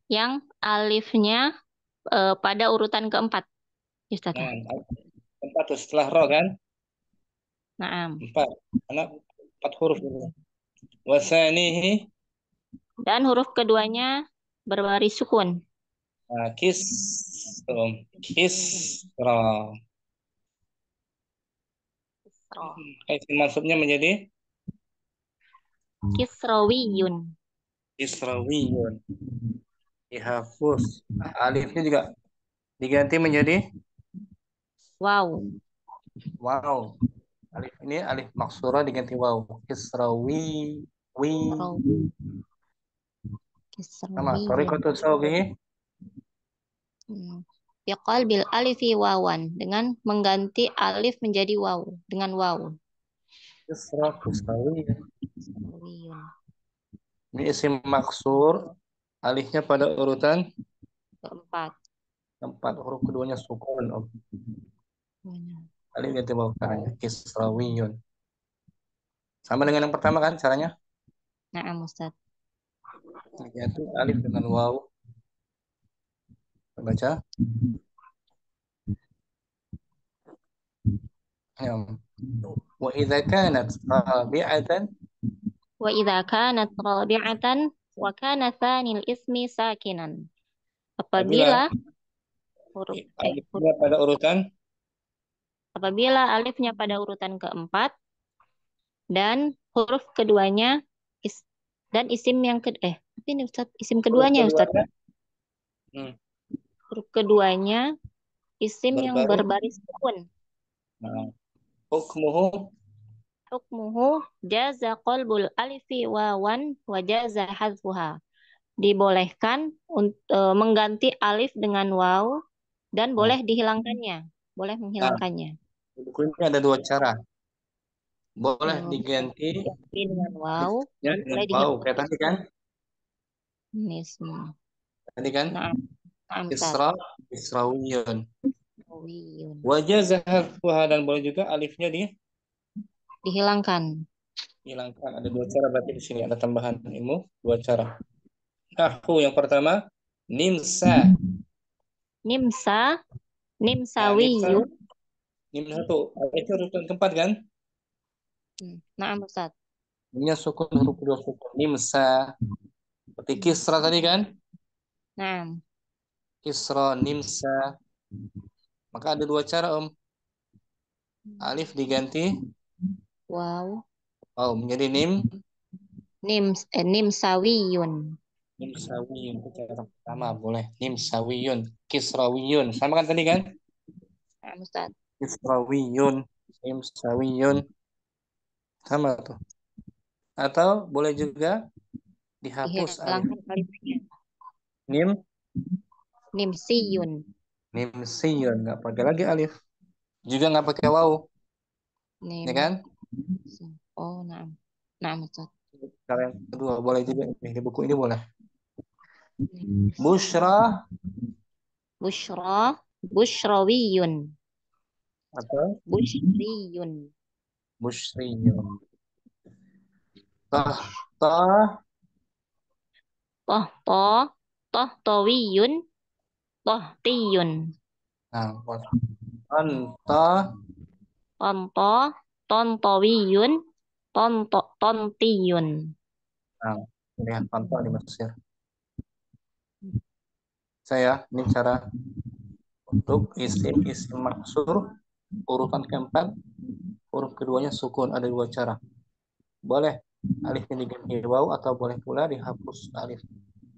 yang alifnya pada urutan keempat. Ustaz. nah, empat tuh setelah ro kan? Naam. Empat. Karena empat huruf itu. Wasanihi Dan huruf keduanya berbaris sukun. nah, Kisra. Isim maksudnya menjadi Kisrawiyun. Kisrawiyun. Dihapus. Alifnya juga diganti menjadi Wow. wow. Alif ini alif maksura diganti waw. Kisrawi. Sama. Kisrawiyun. Tariqatu sawbihi. Biqalbil alifi wawan. Dengan mengganti alif menjadi waw. Dengan waw. Kisrawiyun. Kisrawiyun. Ini isim maksur. Alifnya pada urutan Keempat. huruf keduanya sukun. Alif ganti waw caranya. Kisrawiyun. Sama dengan yang pertama kan caranya? Naam Ustaz. Yaitu alif dengan waw. Baca. Ya. Wa idza kanat rabi'atan Wa idza kanat rabi'atan wa kana thanil ismi sakinan. Apabila alifnya pada urutan alifnya pada urutan keempat dan huruf keduanya dan isim yang ini Ustaz, isim keduanya Ustaz. Huruf keduanya isim yang berbaris sukun. Nah, hukmuhu Jaza qalbul alifi wawan wa jaza hadfuha. Dibolehkan mengganti alif dengan waw dan boleh dihilangkannya, boleh menghilangkannya. Buku ini ada dua cara. Boleh diganti dengan waw, boleh waw kayak tadi kan? Tadi kan? Kisrawiyun. Wajah zahafuha dan boleh juga alifnya dihilangkan. Ada dua cara berarti di sini ada tambahan ilmu dua cara. Yang pertama nimsa. Nimsawiyun. Nimsa tuh itu urutan keempat kan? Naam Ustaz. Nimnya sukun huruf kedua sukun. Nimsa. Seperti Kisra tadi kan? Naam. Kisra, nimsa. Maka ada dua cara alif diganti wow menjadi nimsawiyun. Nimsawiyun itu cara pertama boleh. Nimsawiyun, Kisrawiyun. Sama kan tadi kan? Nah, Ustaz. Kisrawiyun, Nimsawiyun. Sama tuh. Atau boleh juga dihapus alif. Nimsiyun. Nimsiyun, nggak pakai lagi alif. Juga nggak pakai waw. Ya kan? Oh, nah. Nah, Ustaz. Cara yang kedua boleh juga di buku ini boleh. Bushra. Bushrawiyun. Atau Bushriyun. Bushriyun. Toh, toh, towiyun, toh, tiyun. Nah, boleh. Tonto, Tonto, tontowiyun, tontiyun. nah, ini ya, tonto di Mesir. Ini cara untuk isim maksur, urutan keempat, huruf keduanya sukun. Ada dua cara. Boleh alifnya diganti waw atau boleh pula dihapus alif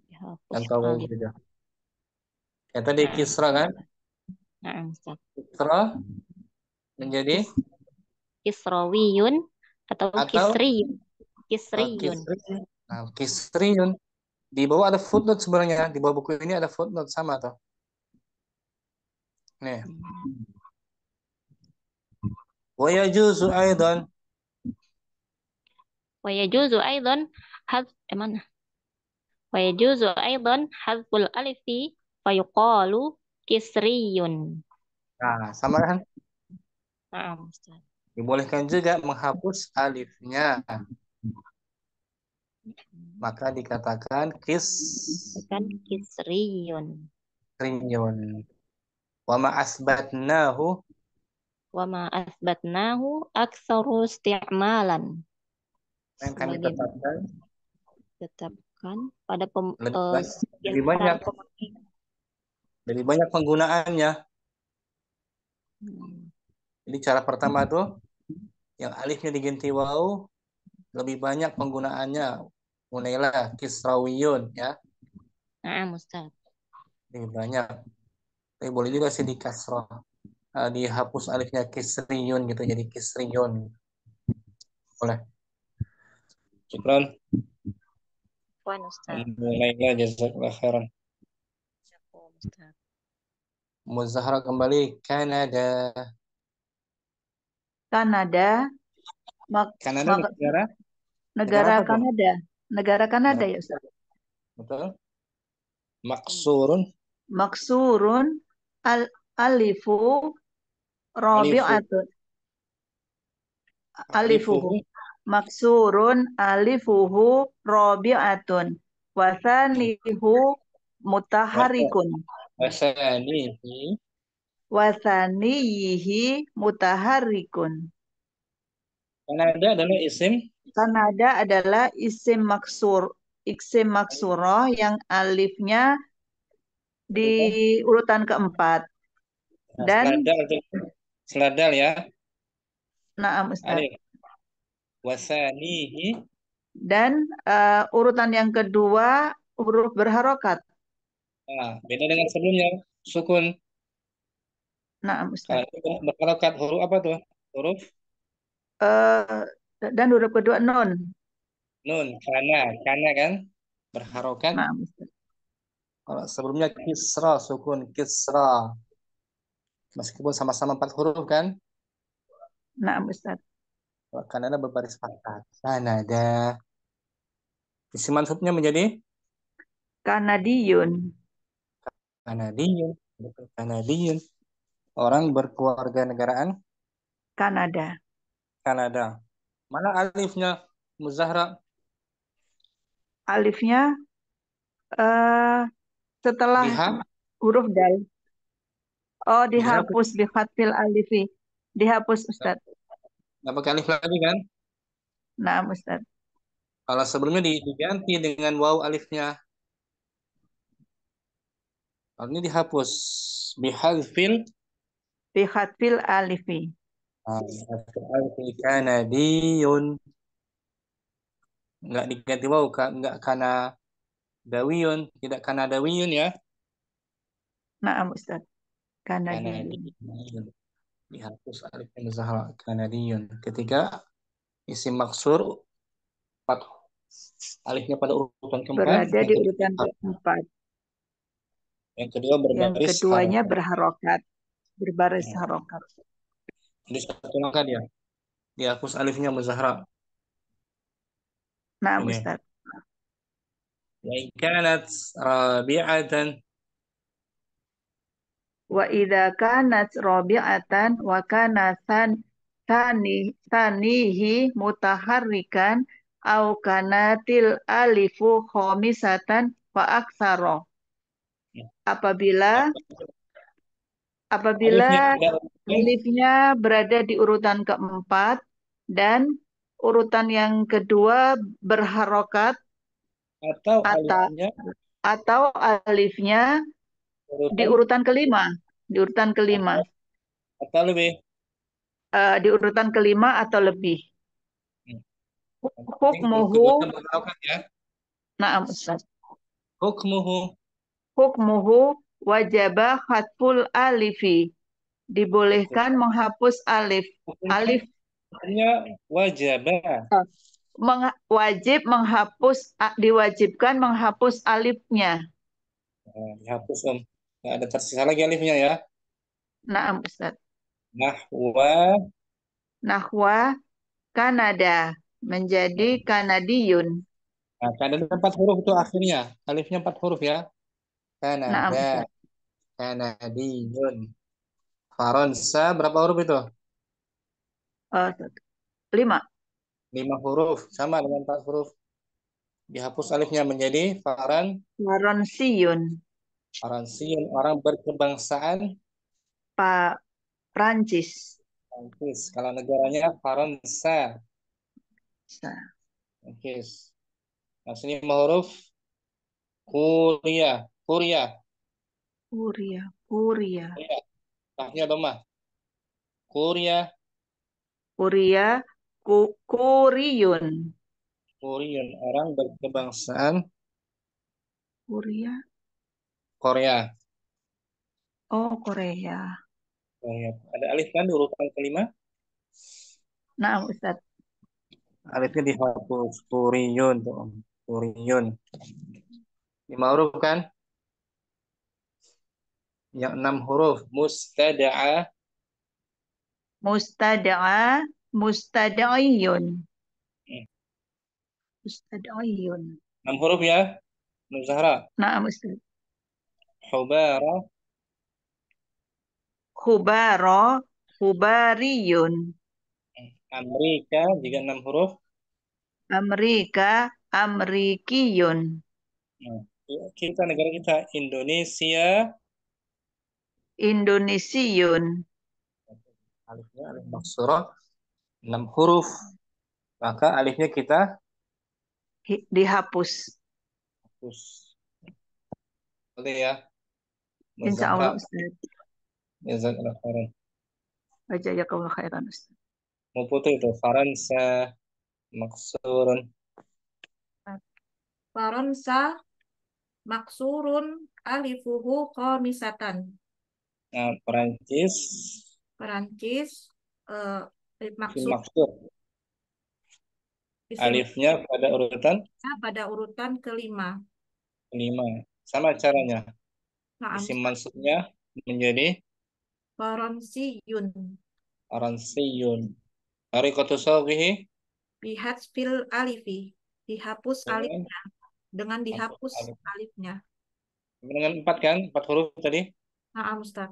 Dihapus tanpa waw alif. juga. Ya tadi Nah, kisra kan? nah, Ustaz. Kisra menjadi Kisrawiyun atau atau kisriyun. Kisriyun. kisri. Nah, kisriyun. Di bawah ada footnote sebenarnya. Di bawah buku ini ada footnote sama tuh. Nih. Wa yajuzu aidan. Wa yajuzu aidan mana? Wa yajuzu aidan hadful alifi fayuqalu kisriyun. Nah, sama kan? Nah, Ustaz. Dibolehkan juga menghapus alifnya. Maka dikatakan Kan kisriyun. Wa ma asbatnahu. Wa ma asbatnahu aktsaru isti'malan. Yang kami tetapkan pada lebih banyak penggunaannya. Jadi cara pertama tuh yang alifnya diganti waw lebih banyak penggunaannya. Mulailah kisrawiyun ya. Nah, Ustaz. Lebih banyak. Tapi boleh juga sih di kasrah. Dihapus alifnya kisriyun gitu jadi kisriyun. Boleh. Syukran. Puan, Ustaz. Mulailah jazakallah khairan. Ustaz. Muzahara kembali Kanada. Kanada. Kanada negara? Negara apa tuh? Kanada. Negara Kanada ya Ustaz. Betul. Maksurun. Maksurun alifu rabi'atun. Alifuhu. Maksurun alifuhu rabi'atun. Wasanihu mutaharikun. Wasanihi mutaharikun. Kanada adalah isim. Kanada adalah isim maksurah yang alifnya di urutan keempat. Dan seladal ya. Naam Ustaz. Alif. Wasanihi. Dan urutan yang kedua huruf berharokat. Nah, beda dengan sebelumnya sukun. Naam Ustaz. Berharokat huruf apa tuh? Huruf dan huruf kedua nun. Nun, kana kan berharokat. Naam Ustaz. Kalau sebelumnya kisra, sukun kisra. Meskipun sama-sama 4 huruf kan? Naam Ustaz. Kanada berbaris pangkat. Kanada. Isim mansubnya menjadi Kanadiyun. Kanadiyun. Orang berkeluarga negaraan Kanada. Mana alifnya Muzahra? Alifnya setelah huruf dal. Oh, dihapus bi fathil alifi. Dihapus Ustaz. Nggak pakai alif lagi kan? Naam Ustaz. Kalau sebelumnya diganti dengan waw alifnya. Kalau ini dihapus bihadfil alifi. Kanadiyun. Nggak diganti waw, nggak karena dawiyun, tidak karena dawiyun ya. Naam Ustaz. Kanadiyun. Dihapus alifnya Muzahra. Kanadiyun. Ketiga isim maksur alifnya pada urutan keempat. Berada di urutan keempat. Yang kedua berbaris. Yang keduanya berharokat. Berbaris harokat. Jadi satu langkah dia. Dihapus alifnya Muzahra. Nah, Ustaz. Wa in kanat rabi'atan. Wa idza kanat rabi'atan wa kana tanihi mutaharrikan au kanatil alifu khamisatan fa'aksaro. Ya. Apabila Alifnya pada urutan alifnya berada di urutan keempat dan urutan yang kedua berharokat atau atau alifnya di urutan urutan kelima, di urutan kelima, atau lebih. di urutan kelima atau lebih. Hmm. Yang penting Hukmuhu, keduanya berharokat ya. na'am Ustaz. Hukmuhu. Hukmuhu wajaba khatful alifi. Dibolehkan menghapus alif. Alif Hukumnya wajibah. wajib menghapus, diwajibkan menghapus alifnya. Nah, dihapus Om. Nggak ada tersisa lagi alifnya ya. Naam Ustaz. Nahwa Nahwa Kanada menjadi Kanadiyun. Nah, kan ada 4 huruf tuh akhirnya. Alifnya 4 huruf ya. Naam Kanada, Ustaz. Kanadiyun. Faransa berapa huruf itu? 5. 5 huruf. Sama dengan 4 huruf. Dihapus alifnya menjadi Faransiyun. Faransiyun. Orang berkebangsaan Prancis. Prancis. Kalau negaranya Faransa. Oke. Nah, sini 5 huruf. Kuria. Kuria. Kuria. Tahnya domah. Kuria. Kuriyun. Korean, orang berkebangsaan Korea. Oh, Korea. Korea. Ada alif kan di urutan kelima? Nah, Ustaz. Alifnya dihapus. Korean tuh. Korean. 5 huruf kan? Yang 6 huruf. Mustada'a. Mustada'iyun. Mustada'iyun. 6 huruf ya. Nur Zahra. Nah, Ustaz. Hubara. Hubariyun. Amerika juga 6 huruf. Amerikiyun. Nah, kita negara kita Indonesia. Indonesiyun. Alifnya alif maksurah 6 huruf. Maka alifnya kita Dihapus. hapus. Boleh ya. Nur Insya Allah, Zahra. Ustaz. Jazakallah khairan. Jazakallah khairan, Ustaz. Mau putus itu Faransa maksurun. Faransa maksurun alifuhu khamisatan. Nah, Perancis Perancis isim maksud maksur. isim Alifnya pada urutan pada urutan kelima. 5. Sama caranya. Nah, Isim mansubnya menjadi Faransiyun. Faransiyun. Harikatu sawbihi Bihat fil alifi. Dihapus dengan alifnya. Dengan dihapus alif. alifnya. Dengan 4 kan? 4 huruf tadi. Nah, Ustaz.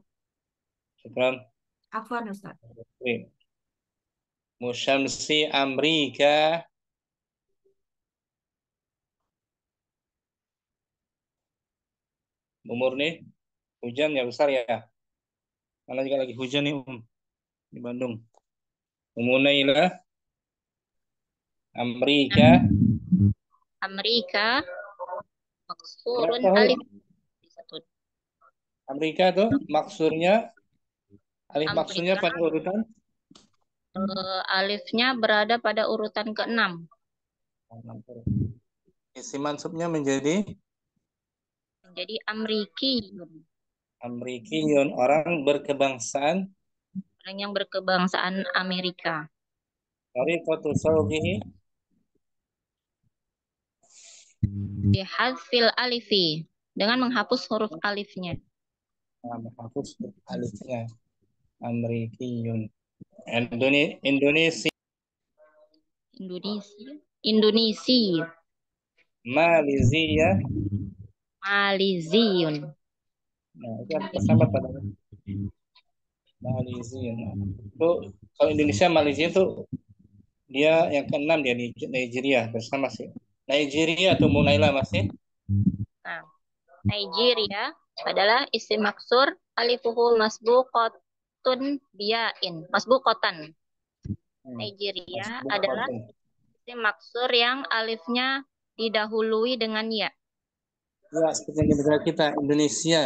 Syukran. Afwan, Ustaz. Musyamsi Amrika. Umur nih hujan ya besar ya. Mana juga lagi hujan nih di Bandung. Umunailah Amrika. Amerika maksurun Berapa huruf? alif satu. Amerika tuh maksurnya alif Amerika. maksurnya pada urutan Alifnya berada pada urutan ke-6. Isim mansubnya menjadi Amrikiyun. Amrikiyun, orang berkebangsaan Orang yang berkebangsaan Amerika. Tariqatu sawbihi Bihadfil alifi. Dengan menghapus huruf alifnya. menghapus alifnya. Amrikiyun. Indonesia. Indonesia. Malaysia. Maliziyun. Nah, itu kan sama pada Malaysia. Itu kalau Indonesia Malaysia itu dia yang ke-6 dia di Nigeria bersama sih. Nigeria atau Munaila masih? Nah, Nigeria adalah isim maksur alifuhu masbuqatun biyain. Masbuqatan. Nigeria adalah isim maksur yang alifnya didahului dengan ya. Ya, seperti yang di negara kita, Indonesia.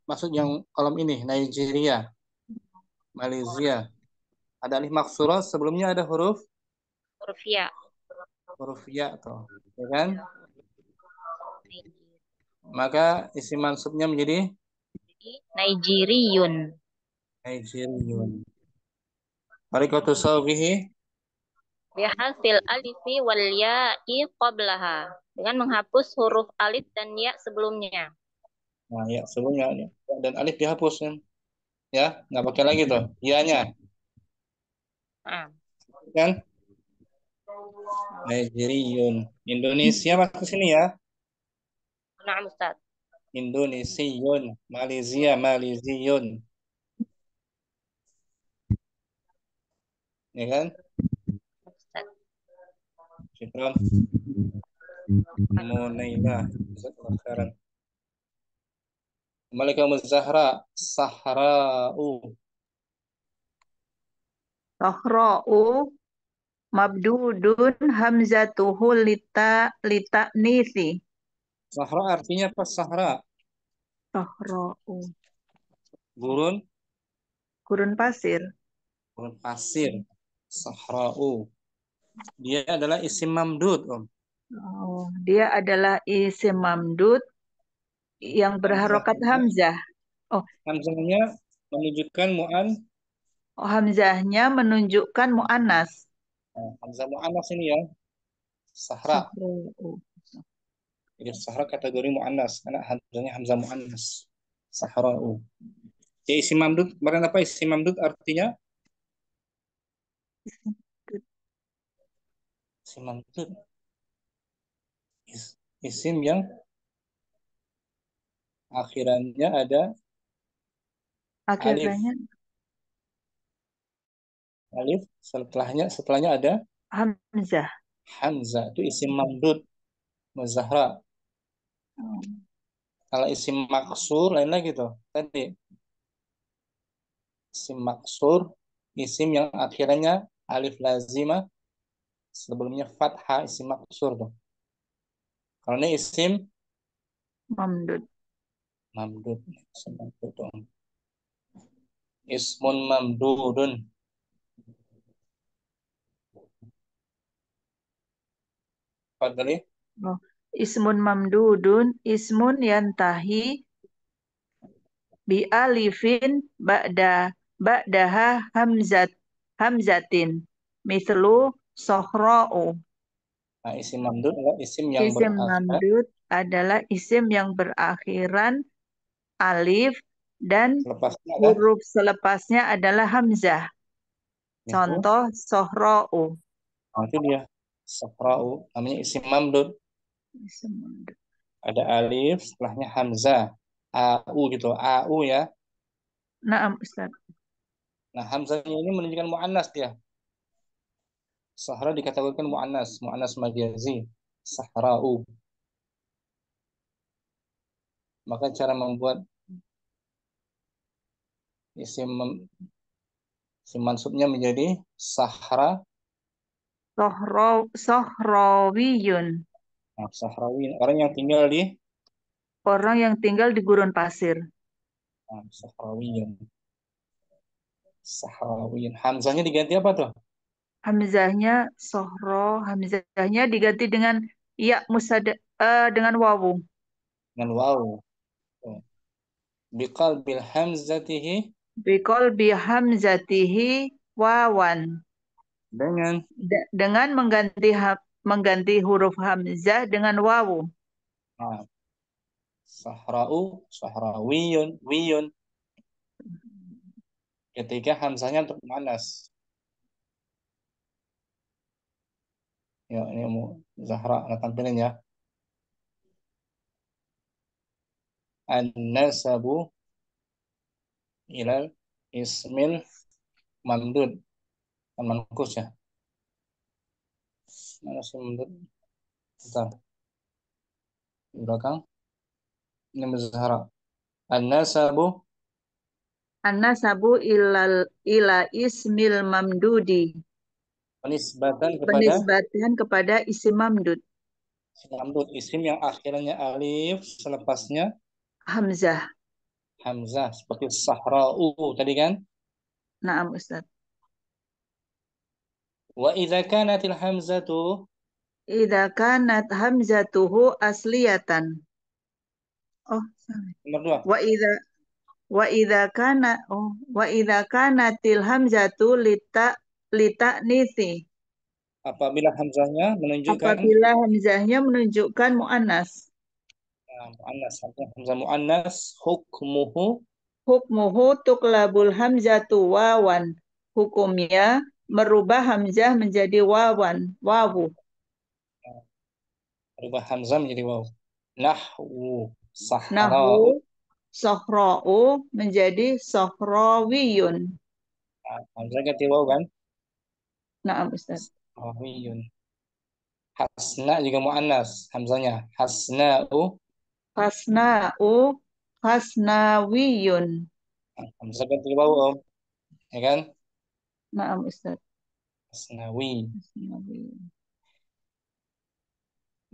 Maksud yang kolom ini, Nigeria, Malaysia. Ada alif maksurah, sebelumnya ada huruf Huruf ya. ya tuh, ya kan? Maka isim mansubnya menjadi Nigeriun. Nigeriun. Harikatu sawbihi Bihafil alifi wal ya'i qablaha. Dengan menghapus huruf alif dan ya sebelumnya. Nah, ya sebelumnya ya. Dan alif dihapus kan? Ya, nggak pakai lagi tuh. Ianya Nah, kan? Nigeriun. Indonesia masuk sini ya. nah Ustaz. Indonesiun. Malaysia, Malaysiun. Ya kan? Ustaz. Syukran. Munailah. Jazakallahu khairan. Malaikum Zahra. Sahra'u. Sahra'u mabdudun hamzatuhu lita nisi. Sahra artinya apa? Sahra. Sahra'u Gurun. gurun pasir. Gurun pasir. Sahra'u. Dia adalah isim mamdud, Om. Oh, dia adalah isim mamdud yang berharokat hamzah. Oh, Hamzahnya menunjukkan hamzahnya menunjukkan mu'annas. Hamzah mu'annas ini ya. Sahra. Sahra'u. Jadi sahra kategori mu'annas karena hamzahnya hamzah mu'annas. Sahra'u. Jadi isim mamdud, kemarin apa isim mamdud artinya? Isim mamdud. Isim yang akhirannya ada alif. Akhirnya Alif, setelahnya ada hamzah. hamzah. Itu isim mamdud. Muzahra. Kalau isim maksur lain lagi tuh. Tadi isim maksur, isim yang akhirannya alif lazimah, sebelumnya fathah, isim maksur tuh. Kalau ini isim Mamdud. mamdud. Isim mamdud tuh. Ismun mamdudun. Fadli. Oh, ismun mamdudun, ismun yantahi bi alifin ba'daha hamzatin. Mislu sohra'u. Nah, isim mamdud adalah isim yang Isim berakhir mamdud adalah isim yang berakhiran alif dan lepasnya ada huruf selepasnya adalah hamzah. yaitu Contoh sohra'u. itu dia sahra'u namanya isim mamdud. Isim mamdud. Ada alif, setelahnya hamzah. Au gitu, au ya. Naam, Ustaz. Nah, hamzahnya ini menunjukkan mu'annas dia. Sahra dikategorikan mu'annas, mu'annas majazi. Sahra'u. Maka cara membuat isim isim mansubnya menjadi sahra. Sohrawiyun. Nah, sahrawi, orang yang tinggal di Orang yang tinggal di gurun pasir. sahrawiyun. Sahrawiyun. Hamzahnya diganti apa tuh? Hamzahnya hamzahnya diganti dengan ya dengan wawu. Dengan waw. Biqal bil hamzatihi Bikol bihamzatihi wawan. dengan Dengan mengganti huruf hamzah dengan wawu. nah, sahra'u, sahrawiyun, wiyun. Ketika hamzahnya untuk muannas. Ya, ini mau Zahra anak tampilin ya. An-nasabu ilal ismil mamdud. Kan mankus ya. Mana sih mamdud? Bentar. Di belakang. Ini Zahra. An-nasabu An-nasabu ila ismil mamdudi. penisbatan kepada Penisbatan kepada isim mamdud. mamdud, isim yang akhirnya alif, selepasnya Hamzah. hamzah seperti sahra'u tadi kan. Naam Ustaz. Wa idza kanatil hamzatu Idza kanat hamzatuhu asliyatan. Oh, salah. nomor 2. Wa idza kanatil hamzatu lita nisi. Apabila hamzahnya menunjukkan Apabila hamzahnya menunjukkan muannas. muannas, hamzah muannas, hukmuhu Hukmuhu tuklabul hamzatu wawan. Hukumnya merubah hamzah menjadi wawan, wawu. berubah hamzah menjadi waw. Nahwu Nahu sahra'u. sohra'u menjadi sohrawiyun. Hamzah ganti waw kan? Naam Ustaz. Sohrawiyun. Hasna juga muannas, hamzahnya hasna'u. Hasna'u hasnawiyun. Hamzah ganti waw, ya kan? Naam Ustaz. Hasnawi. Hasnawiyun.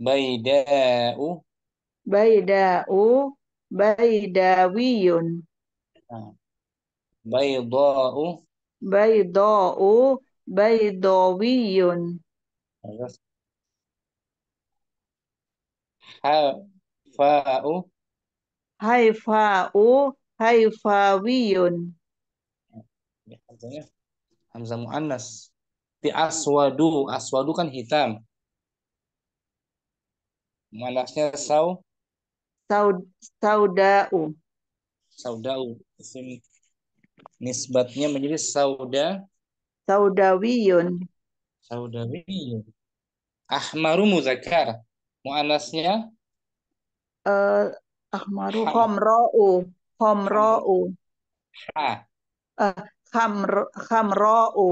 Baida'u. Baida'u baidawiyun. Bayda'u. Baida'u baidawiyun. Terus hafa'u. Haifa'u haifawiyun. Ya, hamzahnya hamzah muannas. Di aswadu, aswadu kan hitam. Muannasnya Sauda'u saudau. Isim nisbatnya menjadi saudawiyun. saudawi. Ahmaru muzakkar. Muannasnya eh Ahmaru ham, khamra'u hamra, khamra'u ha. Khamra'u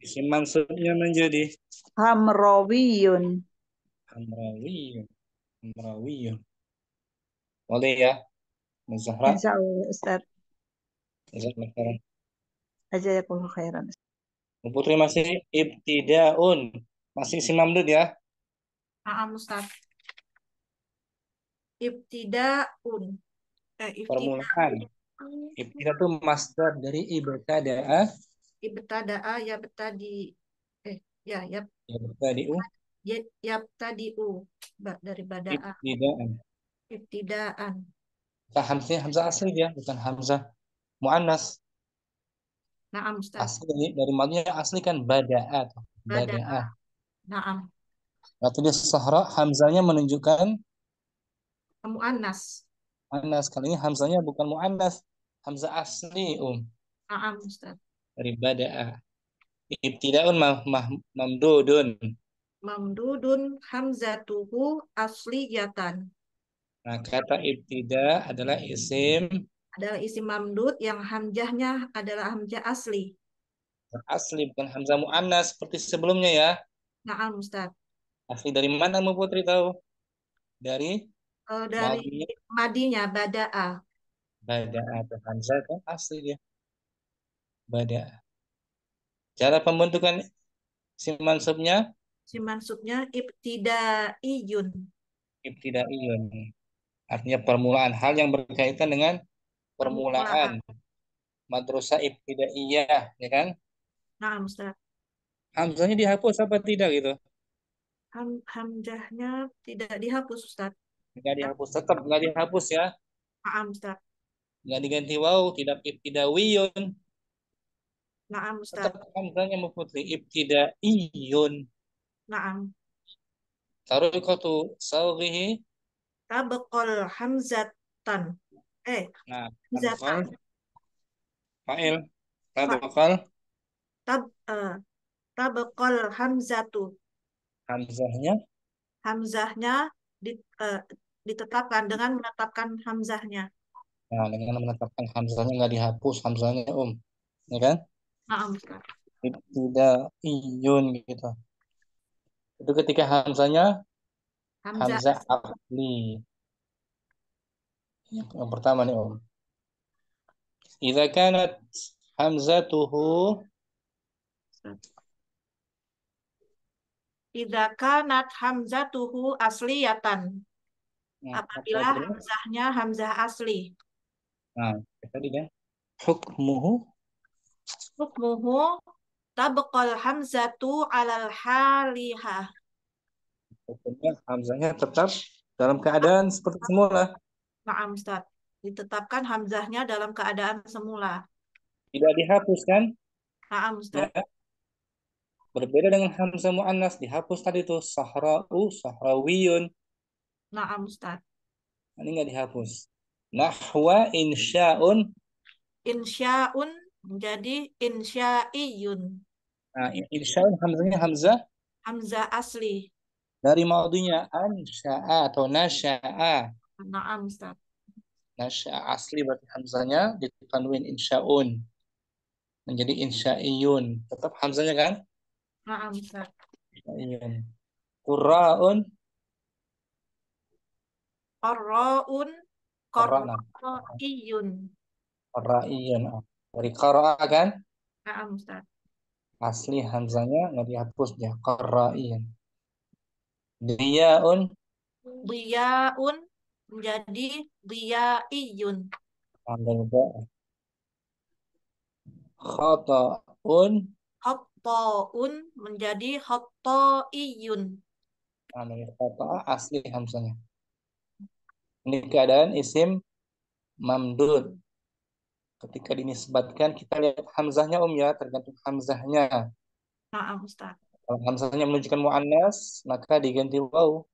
Isim mansubnya menjadi hamrawiyun. hamrawiyun. Hamrawiyun. Boleh ya, Zahra. Insya Allah Ustaz. Jazakallahu khairan. Jazakallahu khairan. Bu Putri masih ibtidaun. Masih isim mamdud ya. Naam Ustaz. Ibtidaun. Permulaan. Ibtida itu masdar dari ibtada'a. Ibtada'a ya betadi. Ya Ibtadi'u. yabtadi'u dari bada'a. Ibtidaan. Ibtidaan. Hamzah hamzah asli dia, bukan hamzah muannas. Naam Ustaz. Asli dari madnya asli kan bada'a. Bada'a. Bada'a. Naam. Waktu di sahra hamzahnya menunjukkan Muannas. muannas. Kali ini hamzahnya bukan muannas, hamzah asli Naam Ustaz. dari bada'a. Ibtidaun mamdudun. Mamdudun hamzatuhu asliyatan. Nah, kata ibtida adalah isim Adalah isim mamdud yang hamzahnya adalah hamzah asli. asli, bukan hamzah muannas seperti sebelumnya ya. Naam Ustaz. Asli dari mana Mu Putri tahu? Dari Dari madinya madinya bada'a. bada'a atau hamzah kan asli dia. Bada'a. Cara pembentukan isim mansubnya Si maksudnya ibtidaiyun. ibtidaiyun. Artinya permulaan, hal yang berkaitan dengan permulaan. Permulaan. Madrasah ibtidaiyah, ya kan? Naam Ustaz. Hamzahnya dihapus apa tidak gitu? Hamzahnya tidak dihapus Ustaz. Enggak dihapus, tetap enggak dihapus ya. Naam Ustaz. Enggak diganti waw, tidak ibtidawiyun. Naam Ustaz. Tetap hamzahnya Mu Putri ibtidaiyun. Naam. Tariqatu sawghihi. Tabqal hamzatan. Nah, Hamzatan. fa'il Fa- tabaqal Tab tabqal hamzatu. hamzahnya Hamzahnya ditetapkan dengan menetapkan hamzahnya. nah dengan menetapkan hamzahnya nggak dihapus hamzahnya ya kan Naam Ustaz. ibtidaiyun gitu itu ketika hamzahnya Hamzah hamzah asli Yang pertama nih Om. Idza kanat hamzatuhu Idza kanat hamzatuhu asliyatan. apa Apabila terus? hamzahnya hamzah asli. Nah, tadi kan hukmuhu Hukmuhu tabqal hamzatu alal halihah. hukumnya hamzahnya tetap dalam keadaan seperti semula, Naam, Ustaz. Ditetapkan hamzahnya dalam keadaan semula. tidak dihapus kan? Naam, Ya, Ustaz. berbeda dengan hamzah muannas dihapus tadi tuh sahra'u, sahrawiyun. Naam, Ustaz. Ini nggak dihapus. Nahwa insya'un. Insya'un menjadi insya'iyun. Nah, insya'un hamzahnya hamzah Hamzah asli. dari maudinya ansya'a atau nasya'a. Naam, Ustaz. Nasya'a asli berarti hamzahnya ditanwin insya'un menjadi insya'iyun. Tetap hamzahnya kan? Naam, Ustaz. Insya'iyun. Qurra'un, Qarra'un qurra'na, qarra'iyun. qurra'iyun. Dari qara'a kan? Naam, Ustaz. Asli hamzahnya nggak dihapus dia qurra'iyun. Diya'un, Diya'un menjadi diya'iyun. khata'un, Khatta'un menjadi khatta'iyun. khata'a asli hamzahnya. Ini keadaan isim mamdud. Ketika dinisbatkan kita lihat hamzahnya ya, tergantung hamzahnya. Naam, Ustaz. Kalau hamzahnya menunjukkan muannas, maka diganti waw.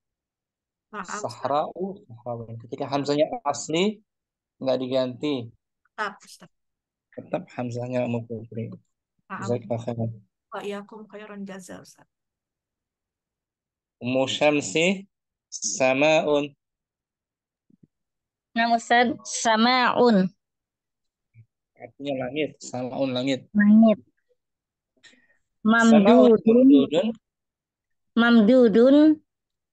Naam, Ustaz. Sahra'u, sahrawin. Ketika hamzahnya asli, nggak diganti. Tetap, Ustaz. Tetap hamzahnya mukufri. Naam. Jazakallahu khairan. Wa iyakum khairan jaza, Ustaz. Ummu Syamsi, sama'un. Nah, Ustaz, sama'un, Artinya langit, sama'un langit. langit. Sama'un Mamdudun, mamdudun. mamdudun,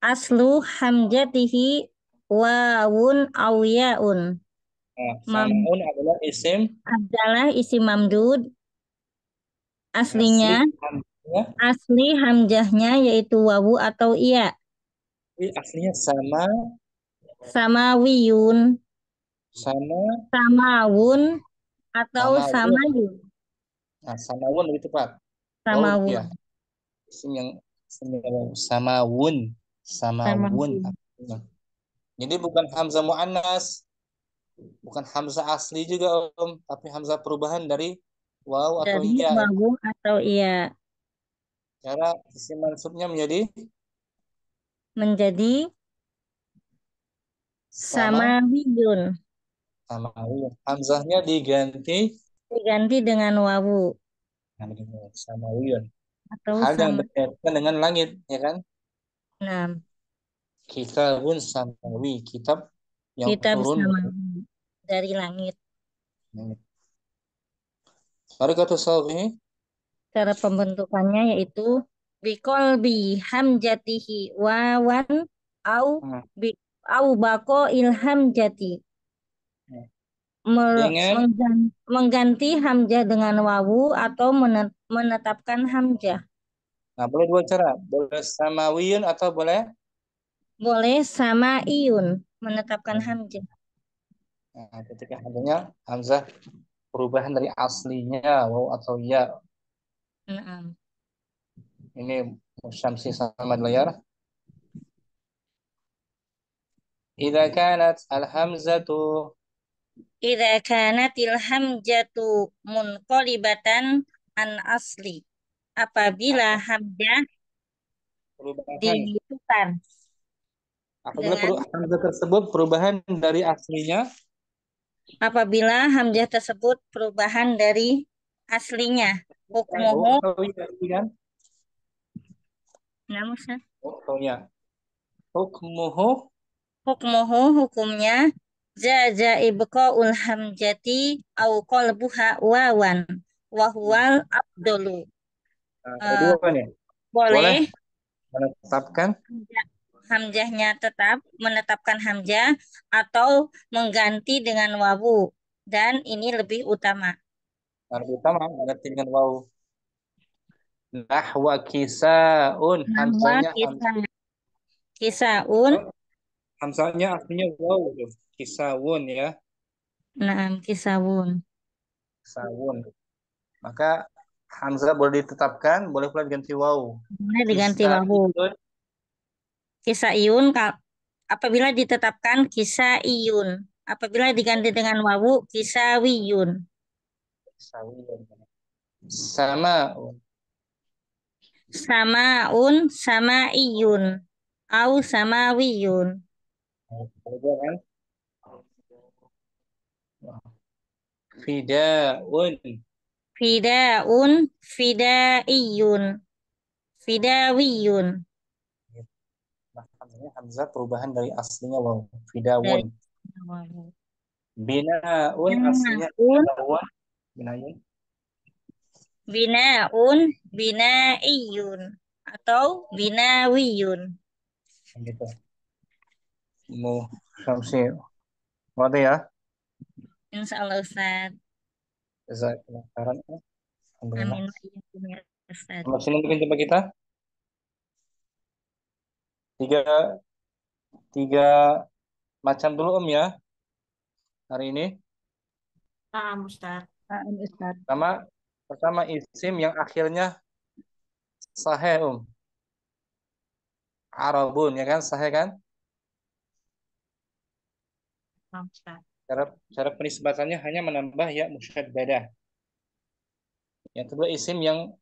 aslu hamjatihi wawun awyaun. Nah, Mam sama'un adalah isim adalah isi mamdud, asli aslinya, hamzahnya. asli hamzahnya yaitu wawu atau iya. Aslinya sama, Samawiyun, sama, samawun, atau samawun. samayun. Nah, samawun lebih tepat. Wow, Samawun, ya. Isim yang samawun, samawun. samawun. Jadi bukan hamzah muannas, bukan hamzah asli juga Om, tapi hamzah perubahan dari waw atau Dari iya. wawu atau iya. Cara isim mansubnya Menjadi samawiyun. samawun. Hamzahnya diganti Diganti dengan wawu samawiyun. atau Hal yang sama. berkaitan dengan langit, ya kan? Nah, Kitabun samawi, kitab yang kitab turun samawi dari langit. Barakatus sawhi. Cara pembentukannya yaitu biqolbi hamjatihi wawan au bi au bako ilham jati. Dengan Mengganti hamzah dengan wawu atau menetapkan hamzah. Nah, boleh dua cara. Boleh samawiyun atau boleh Boleh sama iyun menetapkan hamzah. nah, ketika adanya hamzah perubahan dari aslinya waw atau ya. Nah, Ini Syamsi sama di layar. Idza kanat al-hamzatu idza kanatil hamzatu munqalibatan an asli. Apabila hamzah perubahan ditukar apabila dengan hamzah tersebut perubahan dari aslinya apabila hamzah tersebut perubahan dari aslinya. waw Hukmuhu, atau ya, kan? namun Waw atau ya. Hukmuhu hukumnya jaza ibqaul hamzati au qalbuha wawan wa huwal afdalu. ada dua nih. Boleh Boleh menetapkan hamzahnya tetap menetapkan hamzah atau mengganti dengan wawu, dan ini lebih utama. Lebih utama ganti dengan wawu. Nahwa kisaun, Nahwa hamzanya kisaun, hamzanya aslinya wawu tuh. Kisawun ya, kisawun. kisawun. Maka hamzah boleh ditetapkan, boleh pula diganti wawu. Boleh diganti wawu. Kisaun, Kisaiun apabila ditetapkan kisaiun. Apabila diganti dengan wawu kisawiyun. kisawun. Samaun, Samaun samaiyun. Au samawiyun. ada kan? Fidaun, Fidaun fidaiyun. Fidawiyun. nah, hamzah perubahan dari aslinya wawu. Fidawun. Wawu. Binaun aslinya Binaun binaun. Binaun. binaun binaiyun atau binawiyun. Gitu. Mau Syamsi. Waduh ya. Insya Allah Ustaz. Jazakallah khairan. Alhamdulillah. Amin. Ya, Ustaz. Sampai sini mungkin jumpa kita. Tiga macam dulu ya hari ini. Ustaz. Ustaz. Pertama isim yang akhirnya sahih Arabun ya kan, sahih kan? Ustaz. Cara penisbatannya hanya menambah ya musyaddadah. Yang kedua isim yang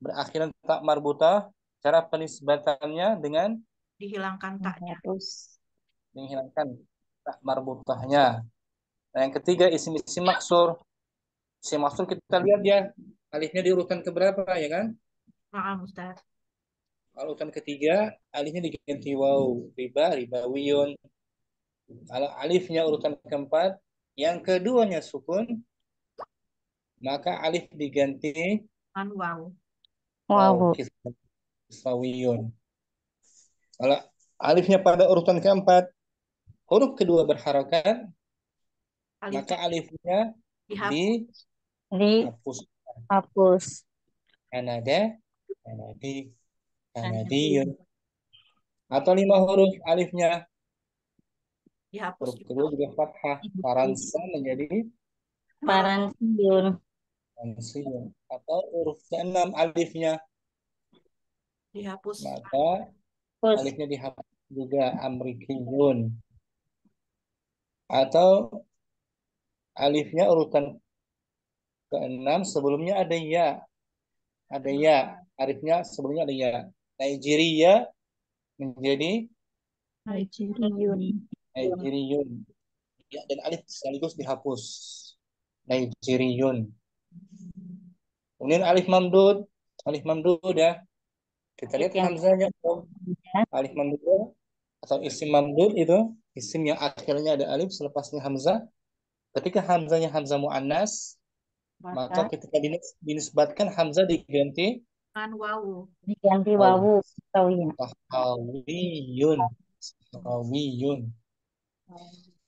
berakhiran tak marbutah, cara penisbatannya dengan Dihilangkan taknya. menghilangkan tak marbutahnya. Nah, yang ketiga isim-isim maksur. Isim maksur kita lihat ya alifnya di urutan keberapa ya kan? Ustaz. Kalau urutan ketiga alifnya diganti waw, ribawiyun. Kalau alifnya urutan keempat, yang keduanya sukun, maka alif diganti Waw. Wawu. kisawiyun. Kalau alifnya pada urutan keempat, huruf kedua berharokat, maka alifnya dihapus. Hapus. Kanadiyun. Atau 5 huruf alifnya Dihapus. Huruf kedua juga fathah. Faransa menjadi Faransiyun. Faransiun. Atau huruf ke-6 alifnya Dihapus. maka alifnya dihapus juga, Amrikiyun. Atau alifnya urutan ke-6 sebelumnya ada ya. Ada ya. Alifnya sebelumnya ada ya. Nigeria menjadi Nigeriyun. Ya, dan alif sekaligus dihapus. Nigeriyun. Kemudian alif mamdud ya. Kita lihat hamzahnya. Alif mamdud atau isim mamdud itu isim yang akhirnya ada alif selepasnya hamzah. Ketika hamzahnya hamzah muannas, maka ketika dinisbatkan hamzah diganti wawu. Diganti wawu. Sahawiyun.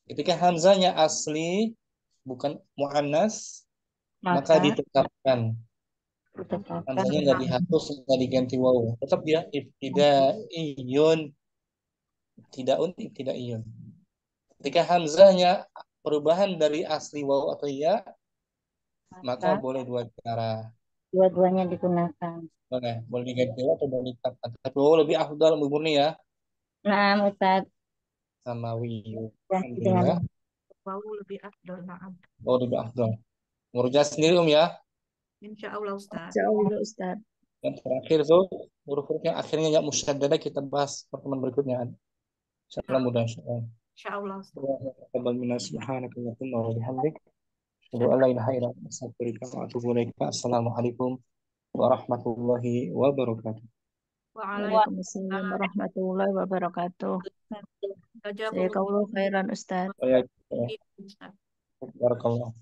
Ketika hamzahnya asli bukan muannas, maka ditetapkan. Hamzahnya nggak dihapus, nggak diganti wawu. Tetap dia ibtidaiyun. Ibtidaiyun. Ketika hamzahnya perubahan dari asli wawu atau ya, maka boleh dua cara. Dua-duanya digunakan. Boleh diganti wawu atau boleh ditetapkan. Tapi wawu lebih afdal murni ya. Nah, Ustaz. Samawiyun. Alhamdulillah. Wawu lebih afdal. Wawu lebih afdal. Ngurusnya sendiri ya. Insya Allah Ustaz. Insya Allah Ustaz. Yang terakhir tuh huruf-huruf yang akhirnya ya musyaddadah kita bahas pertemuan berikutnya. Insyaallah mudah insyaallah. Insyaallah. Taqabbal minna subhanaka Allahumma wa bihamdik. Asyhadu an la ilaha illa anta astaghfiruka wa atubu ilaik. Assalamualaikum warahmatullahi wabarakatuh. Waalaikumsalam warahmatullahi wabarakatuh. Jazakallahu khairan Ustaz. Barakallah.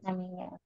Amin ya.